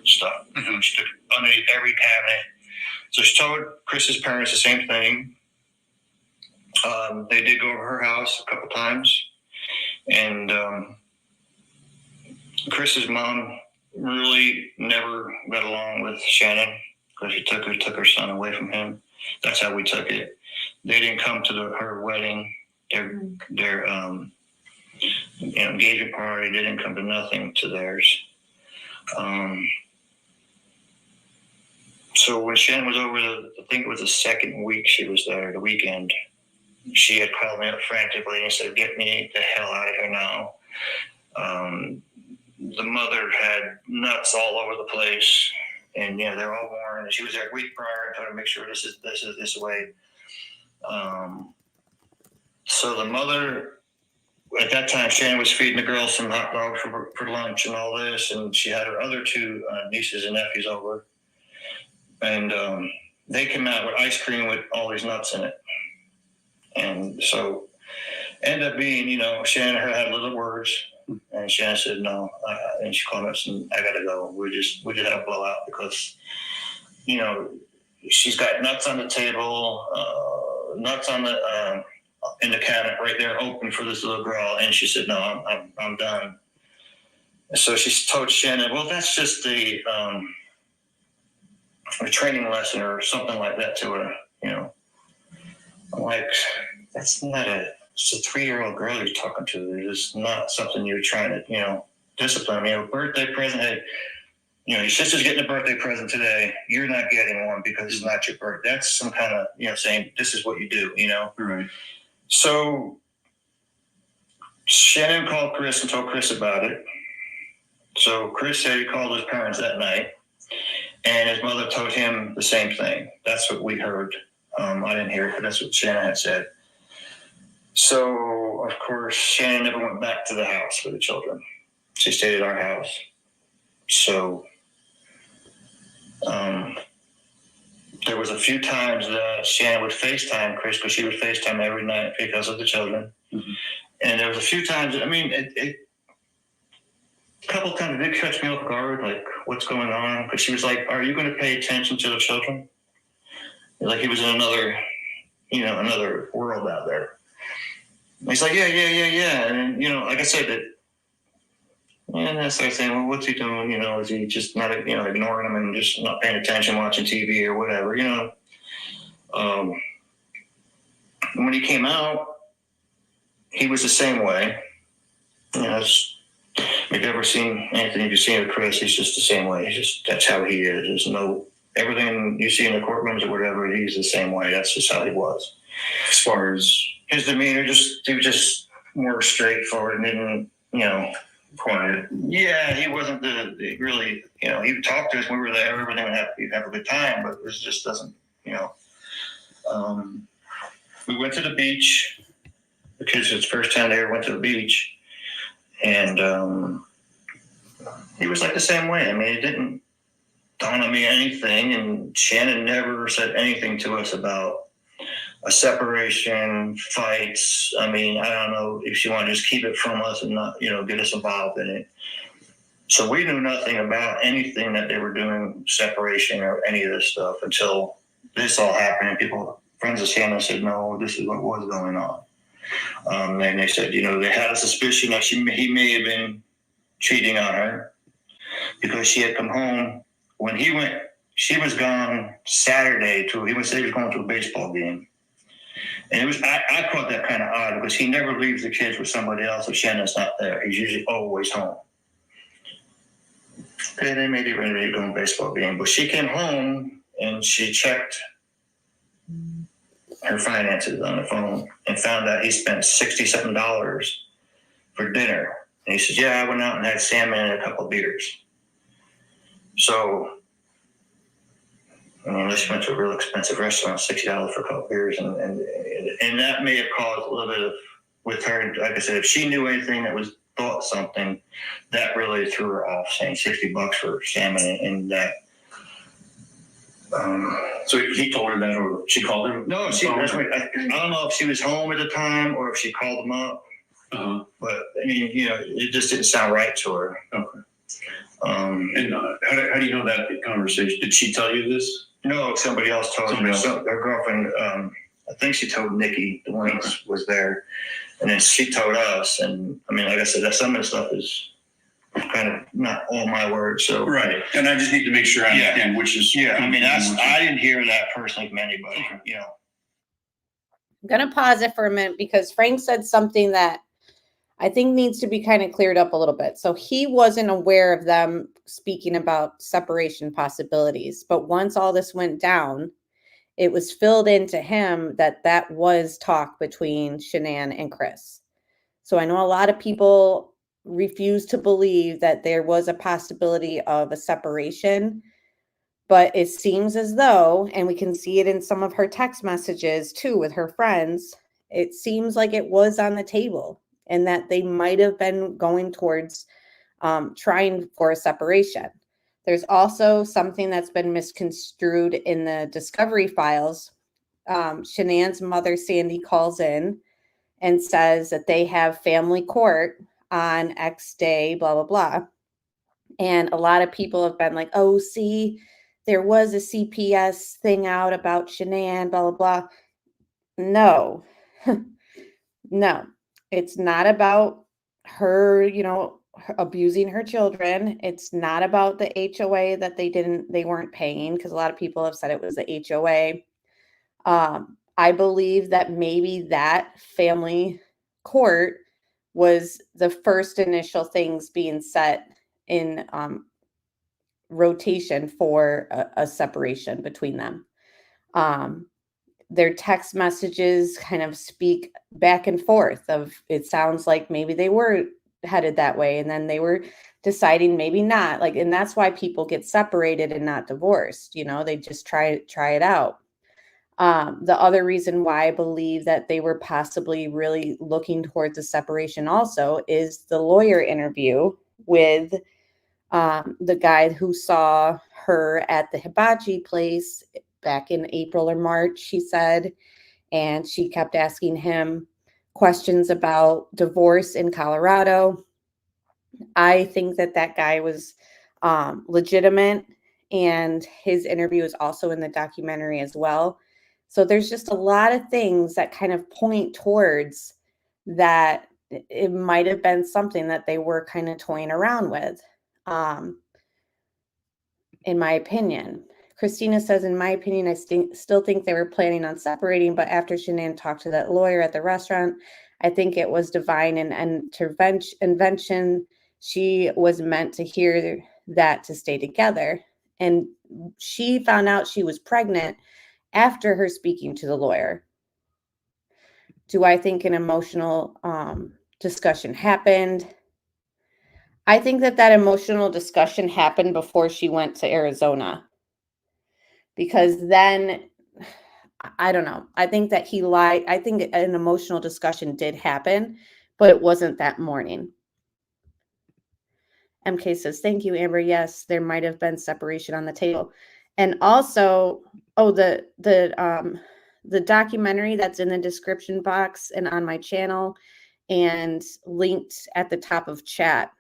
K: stuff. Mm-hmm. She took underneath every cabinet. So she told Chris's parents the same thing. They did go over her house a couple times, and Chris's mom really never got along with Shannon because she took her son away from him. That's how we took it. They didn't come to her wedding, their engagement party. They didn't come to nothing to theirs. So when Shannon was over, I think it was the second week she was there, the weekend, she had called me up frantically and said, "Get me the hell out of here now." The mother had nuts all over the place, and they're all worn. She was there a week prior and tried to make sure this is this way. So the mother, at that time, Shannon was feeding the girls some hot dogs for lunch and all this, and she had her other 2 nieces and nephews over, and they came out with ice cream with all these nuts in it. And so ended up being, Shannon and her had little words, and Shannon said no, and she called us and I gotta go. We just had a blowout because, she's got nuts on the table, nuts on the in the cabinet right there, open for this little girl, and she said no, I'm done. And so she told Shannon, well, that's just a training lesson or something like that to her, I'm like, it's a 3-year-old girl you're talking to. It's not something you're trying to, discipline. Birthday present. Hey, your sister's getting a birthday present today. You're not getting one because it's not your birthday. That's some kind of, saying this is what you do,
J: Right.
K: So Shannon called Chris and told Chris about it. So Chris said he called his parents that night, and his mother told him the same thing. That's what we heard. I didn't hear it, but that's what Shannon had said. So, of course, Shannon never went back to the house with the children. She stayed at our house. So, there was a few times that Shannon would FaceTime Chris, because she would FaceTime every night because of the children. Mm-hmm. And there was a few times, a couple of times it did catch me off guard, like, what's going on? Because she was like, are you going to pay attention to the children? Like he was in another world out there. And he's like, yeah. And, like I said, that And I started saying, well, what's he doing? You know, is he just not, ignoring him and just not paying attention, watching TV or whatever, When he came out, he was the same way. If you've ever seen Anthony, if you've seen Chris, he's just the same way. That's how he is. There's no, everything you see in the courtrooms or whatever, he's the same way. That's just how he was.
J: As far as
K: his demeanor, he was just more straightforward and didn't,
J: quiet.
K: Yeah, he wasn't the really, he would talk to us when we were there, everything would have a good time, but it just doesn't, we went to the beach. The kids, it's the first time they ever went to the beach. And he was like the same way. I mean, it didn't dawn on me anything. And Shannon never said anything to us about a separation, fights. I mean, I don't know if she wanted to just keep it from us and not, get us involved in it. So we knew nothing about anything that they were doing, separation or any of this stuff, until this all happened. And friends of Shannon said, no, this is what was going on. And they said, they had a suspicion that he may have been cheating on her because she had come home when he went. She was gone Saturday he was going to a baseball game. And it was, I caught that kind of odd because he never leaves the kids with somebody else if Shannon's not there. He's usually always home. Okay, they may be ready to go to a baseball game, but she came home and she checked her finances on the phone and found out he spent $67 for dinner. And he says, yeah, I went out and had salmon and a couple of beers. So, unless you went to a real expensive restaurant, $60 for a couple of beers. And that may have caused a little bit of, with her, like I said, if she knew anything that was thought something, that really threw her off, saying $60 for salmon and that.
J: So he told her that, or she called him?
K: No, I don't know if she was home at the time or if she called him up. But I mean, it just didn't sound right to her.
J: Okay. And how do you know that conversation? Did she tell you this?
K: No, somebody else told her. Her girlfriend, I think she told Nikki, the one that was there, and then she told us. And I mean, like I said, that some of the stuff is kind of not all my words. So
J: right, and I just need to make sure I understand which is.
K: Yeah, I mean, I didn't hear that personally from anybody.
I: I'm gonna pause it for a minute because Frank said something that I think needs to be kind of cleared up a little bit. So he wasn't aware of them speaking about separation possibilities, but once all this went down, it was filled into him that was talk between Shanann and Chris. So I know a lot of people refuse to believe that there was a possibility of a separation, but it seems as though, and we can see it in some of her text messages too with her friends, it seems like it was on the table and that they might have been going towards trying for a separation. There's also something that's been misconstrued in the discovery files. Shanann's mother, Sandy, calls in and says that they have family court on X day, blah, blah, blah. And a lot of people have been like, oh, see, there was a CPS thing out about Shanann, blah, blah, blah. No, no, it's not about her, abusing her children. It's not about the HOA that they weren't paying, because a lot of people have said it was the HOA. I believe that maybe that family court was the first initial things being set in rotation for a separation between them. Their text messages kind of speak back and forth of, it sounds like maybe they were headed that way and then they were deciding maybe not, and that's why people get separated and not divorced. They just try it out. The other reason why I believe that they were possibly really looking towards a separation also is the lawyer interview with the guy who saw her at the hibachi place back in April or March, she said, and she kept asking him questions about divorce in Colorado. I think that guy was legitimate, and his interview is also in the documentary as well. So there's just a lot of things that kind of point towards that it might have been something that they were kind of toying around with, in my opinion. Christina says, in my opinion, I still think they were planning on separating, but after Shanann talked to that lawyer at the restaurant, I think it was divine and invention. She was meant to hear that to stay together. And she found out she was pregnant after her speaking to the lawyer. Do I think an emotional discussion happened? I think that emotional discussion happened before she went to Arizona. Because then, I don't know. I think that he lied. I think an emotional discussion did happen, but it wasn't that morning. MK says, thank you, Amber. Yes, there might have been separation on the table. And also, the documentary that's in the description box and on my channel and linked at the top of chat.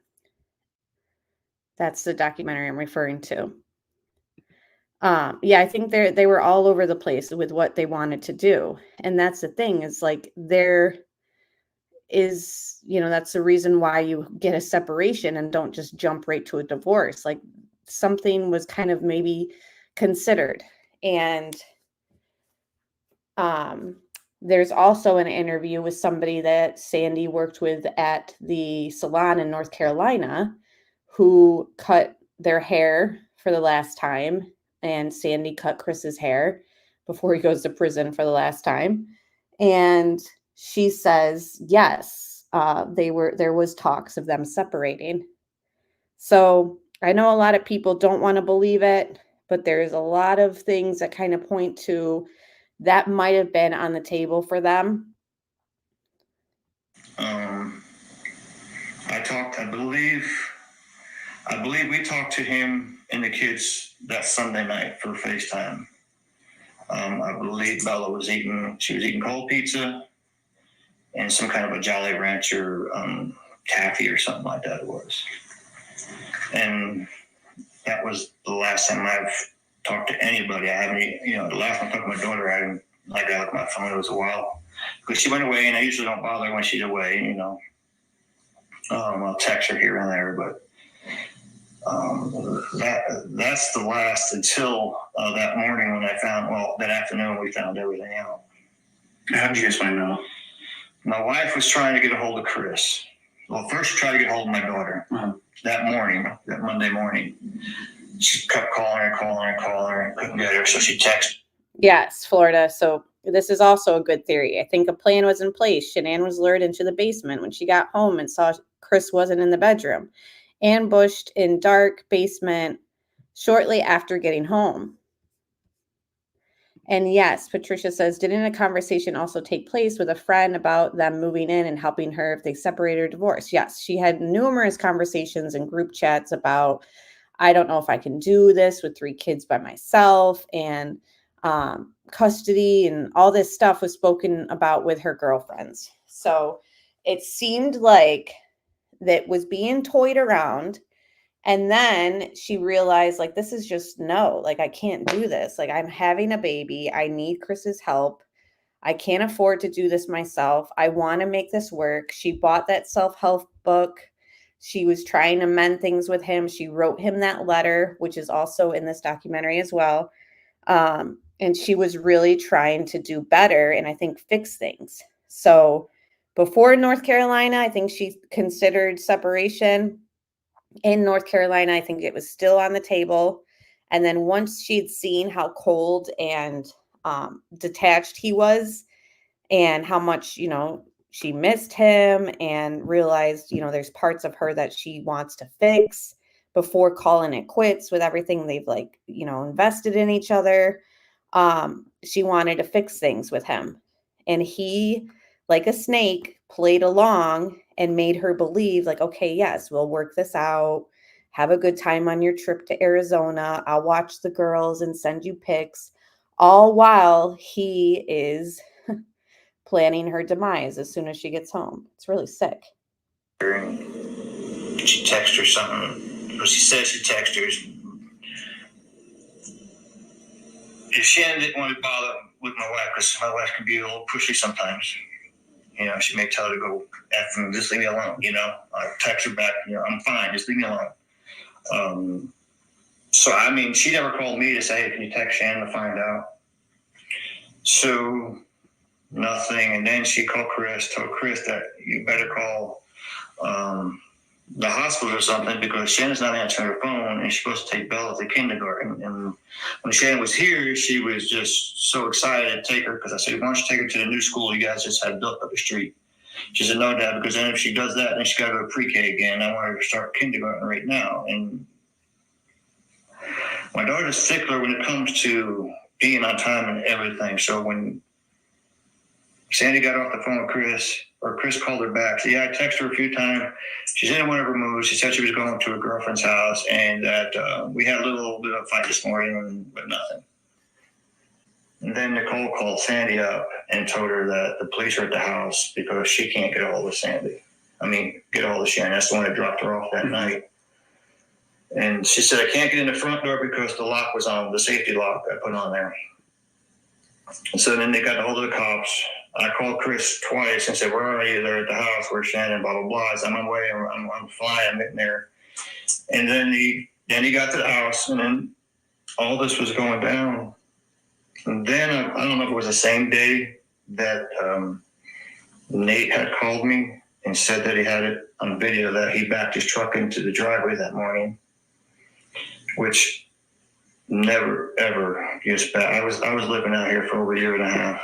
I: That's the documentary I'm referring to. Yeah, I think they were all over the place with what they wanted to do. And that's the thing, is like there is, that's the reason why you get a separation and don't just jump right to a divorce. Like something was kind of maybe considered. And there's also an interview with somebody that Sandy worked with at the salon in North Carolina who cut their hair for the last time. And Sandy cut Chris's hair before he goes to prison for the last time. And she says, yes, there was talks of them separating. So I know a lot of people don't want to believe it, but there's a lot of things that kind of point to that might have been on the table for them.
K: I believe we talked to him and the kids that Sunday night for FaceTime. I believe Bella was eating cold pizza and some kind of a Jolly Rancher taffy or something like that it was. And that was the last time I've talked to anybody. I haven't, the last time I talked to my daughter, I got look at my phone. It was a while because she went away, and I usually don't bother when she's away. I'll text her here and there, but that's the last until that morning when that afternoon we found everything out.
J: How did you guys find out?
K: My wife was trying to get a hold of Chris. Well, first she tried to get a hold of my daughter. That Monday morning. She kept calling her, couldn't get her, so she texted.
I: Yes, Florida. So this is also a good theory. I think a plan was in place. Shanann was lured into the basement when she got home and saw Chris wasn't in the bedroom. Ambushed in dark basement shortly after getting home. And yes, Patricia says, didn't a conversation also take place with a friend about them moving in and helping her if they separated or divorced? Yes, she had numerous conversations and group chats about, I don't know if I can do this with 3 kids by myself, and custody and all this stuff was spoken about with her girlfriends. So it seemed like that was being toyed around. And then she realized, like, this is just no, like, I can't do this. Like, I'm having a baby. I need Chris's help. I can't afford to do this myself. I want to make this work. She bought that self-help book. She was trying to mend things with him. She wrote him that letter, which is also in this documentary as well. And she was really trying to do better and I think fix things. So before North Carolina, I think she considered separation. In North Carolina, I think it was still on the table. And then once she'd seen how cold and detached he was and how much, she missed him and realized, there's parts of her that she wants to fix before calling it quits with everything they've invested in each other. She wanted to fix things with him. And he, like a snake, played along and made her believe okay, yes, we'll work this out. Have a good time on your trip to Arizona. I'll watch the girls and send you pics, all while he is planning her demise as soon as she gets home. It's really sick.
K: She texted her something. Well, she says she texted her. If Shannon didn't want to bother with my wife, because my wife can be a little pushy sometimes. You know, she may tell her to go F and just leave me alone. You know, I text her back, you know, I'm fine, just leave me alone. So, I mean, she never called me to say, hey, can you text Shannon to find out? So, nothing. And then she called Chris, told Chris that you better call the hospital or something because Shannon's not answering her phone and she's supposed to take Bella to kindergarten. And when Shannon was here, she was just so excited to take her because I said, why don't you take her to the new school you guys just had built up the street? She said, no, Dad, because then if she does that, then she got to go to pre-K again. I want her to start kindergarten right now. And my daughter's stickler when it comes to being on time and everything. So when Sandy got off the phone with Chris, or Chris called her back. So, yeah, I texted her a few times. She's in one of her moods. She said she was going to her girlfriend's house and that we had a little bit of a fight this morning, but nothing. And then Nicole called Sandy up and told her that the police are at the house because she can't get a hold of Sandy. I mean, get a hold of Shannon. That's the one that dropped her off that night. And she said, I can't get in the front door because the lock was on, the safety lock I put on there. And so then they got a hold of the cops. I called Chris twice and said, where are you? They're at the house. Where's Shannon? Blah, blah, blah. I said, I'm on my way. I'm flying. I'm getting there. And then he got to the house, and then all this was going down. And then I don't know if it was the same day that Nate had called me and said that he had it on video that he backed his truck into the driveway that morning, which never, ever used back. I was living out here for over a year and a half.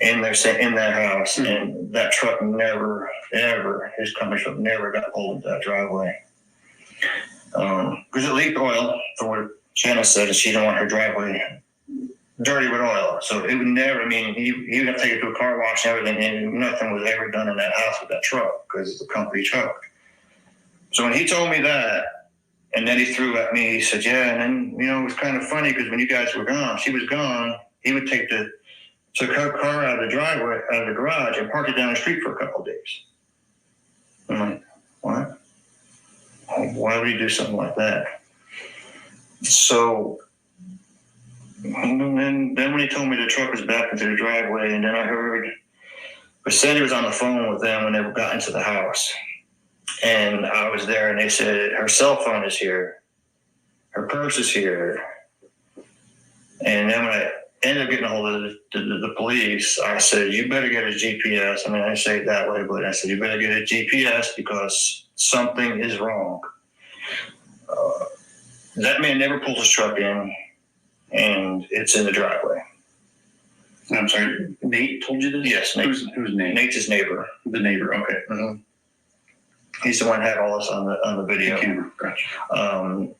K: In that house, and that truck never, ever, his company truck never got pulled into that driveway. Because it leaked oil, for what Shannon said, and she didn't want her driveway dirty with oil. So it would never, I mean, he would have to take it to a car wash and everything, and nothing was ever done in that house with that truck, because it's a company truck. So when he told me that, and then he threw at me, he said, yeah, and then, you know, it was kind of funny, because when you guys were gone, she was gone, he would took her car out of the driveway, out of the garage, and parked it down the street for a couple of days. I'm like, what? Why would he do something like that? So, and then when he told me the truck was back into the driveway, and then I heard, but Sandy was on the phone with them when they got into the house. And I was there, and they said, her cell phone is here. Her purse is here. And then when I ended up getting a hold of the police, I said, you better get a GPS. I mean, I didn't say it that way, but I said, you better get a GPS because something is wrong. That man never pulled his truck in, and it's in the driveway.
J: I'm sorry, Nate told you this?
K: Yes, Nate.
J: Who's Nate?
K: Nate's his neighbor.
J: The neighbor, okay.
K: Mm-hmm. He's the one who had all this on the video.
J: The camera, gotcha.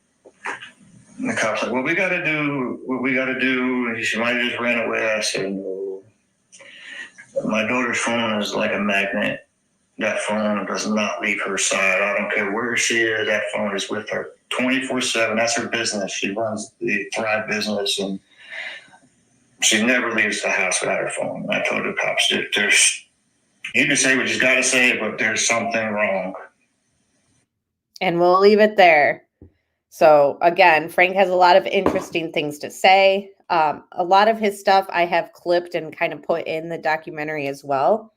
K: And the cop's like, well, we got to do what we got to do. And she might have just ran away. I said, no. My daughter's phone is like a magnet. That phone does not leave her side. I don't care where she is. That phone is with her 24/7. That's her business. She runs the Thrive business, and she never leaves the house without her phone. I told the cops, there's, you can say what you got to say, but there's something wrong.
I: And we'll leave it there. So again, Frank has a lot of interesting things to say. A lot of his stuff I have clipped and kind of put in the documentary as well.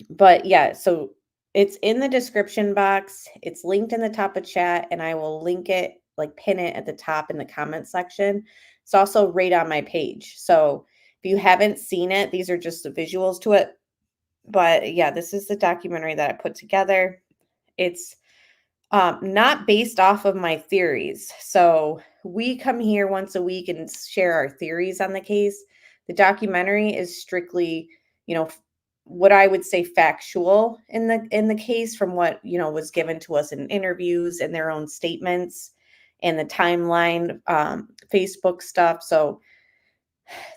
I: But yeah, so it's in the description box. It's linked in the top of chat, and I will link it, like pin it at the top in the comment section. It's also right on my page. So if you haven't seen it, these are just the visuals to it. But yeah, this is the documentary that I put together. It's not based off of my theories. So we come here once a week and share our theories on the case. The documentary is strictly, you know, what I would say factual in the case from what, you know, was given to us in interviews and their own statements and the timeline, Facebook stuff. So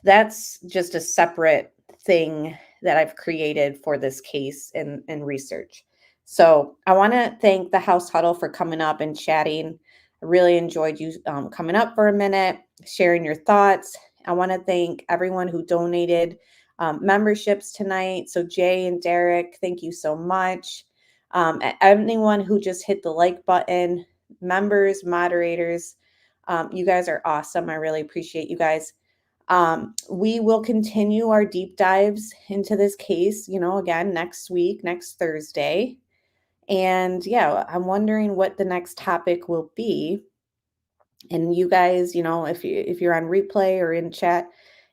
I: that's just a separate thing that I've created for this case and research. So I want to thank the House Huddle for coming up and chatting. I really enjoyed you coming up for a minute, sharing your thoughts. I want to thank everyone who donated memberships tonight. So Jay and Derek, thank you so much. Anyone who just hit the like button, members, moderators, you guys are awesome. I really appreciate you guys. We will continue our deep dives into this case, again, next week, next Thursday. And yeah, I'm wondering what the next topic will be. And you guys, if you're on replay or in chat,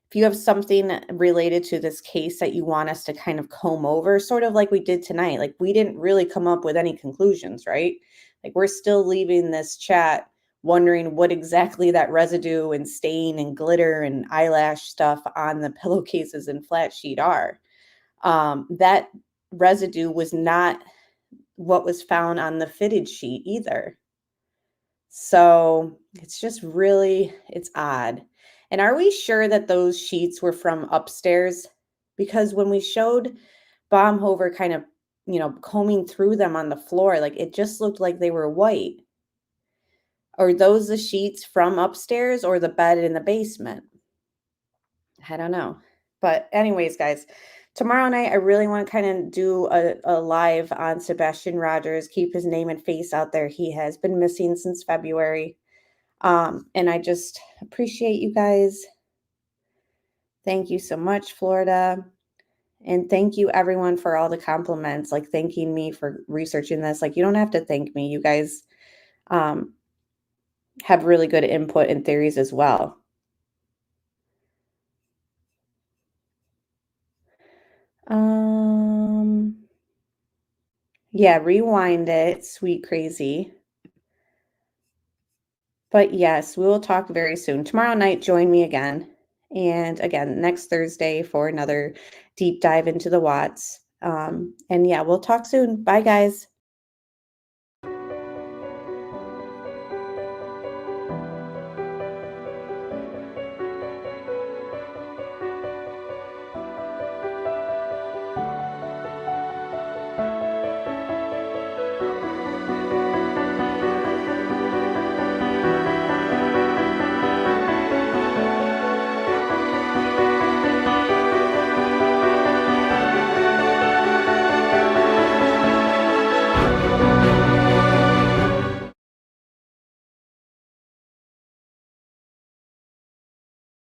I: if you have something related to this case that you want us to kind of comb over, sort of like we did tonight, like we didn't really come up with any conclusions, right? Like we're still leaving this chat wondering what exactly that residue and stain and glitter and eyelash stuff on the pillowcases and flat sheet are. That residue was not what was found on the fitted sheet either. So it's just really, it's odd. And are we sure that those sheets were from upstairs? Because when we showed Baumhover kind of, combing through them on the floor, like it just looked like they were white. Are those the sheets from upstairs or the bed in the basement? I don't know. But anyways, guys, tomorrow night, I really want to kind of do a live on Sebastian Rogers, keep his name and face out there. He has been missing since February. And I just appreciate you guys. Thank you so much, Florida. And thank you everyone for all the compliments, like thanking me for researching this. Like you don't have to thank me. You guys have really good input and theories as well. Yeah, rewind it, sweet crazy. But yes, we will talk very soon. Tomorrow night, join me again. And again, next Thursday for another deep dive into the Watts. And yeah, we'll talk soon. Bye, guys.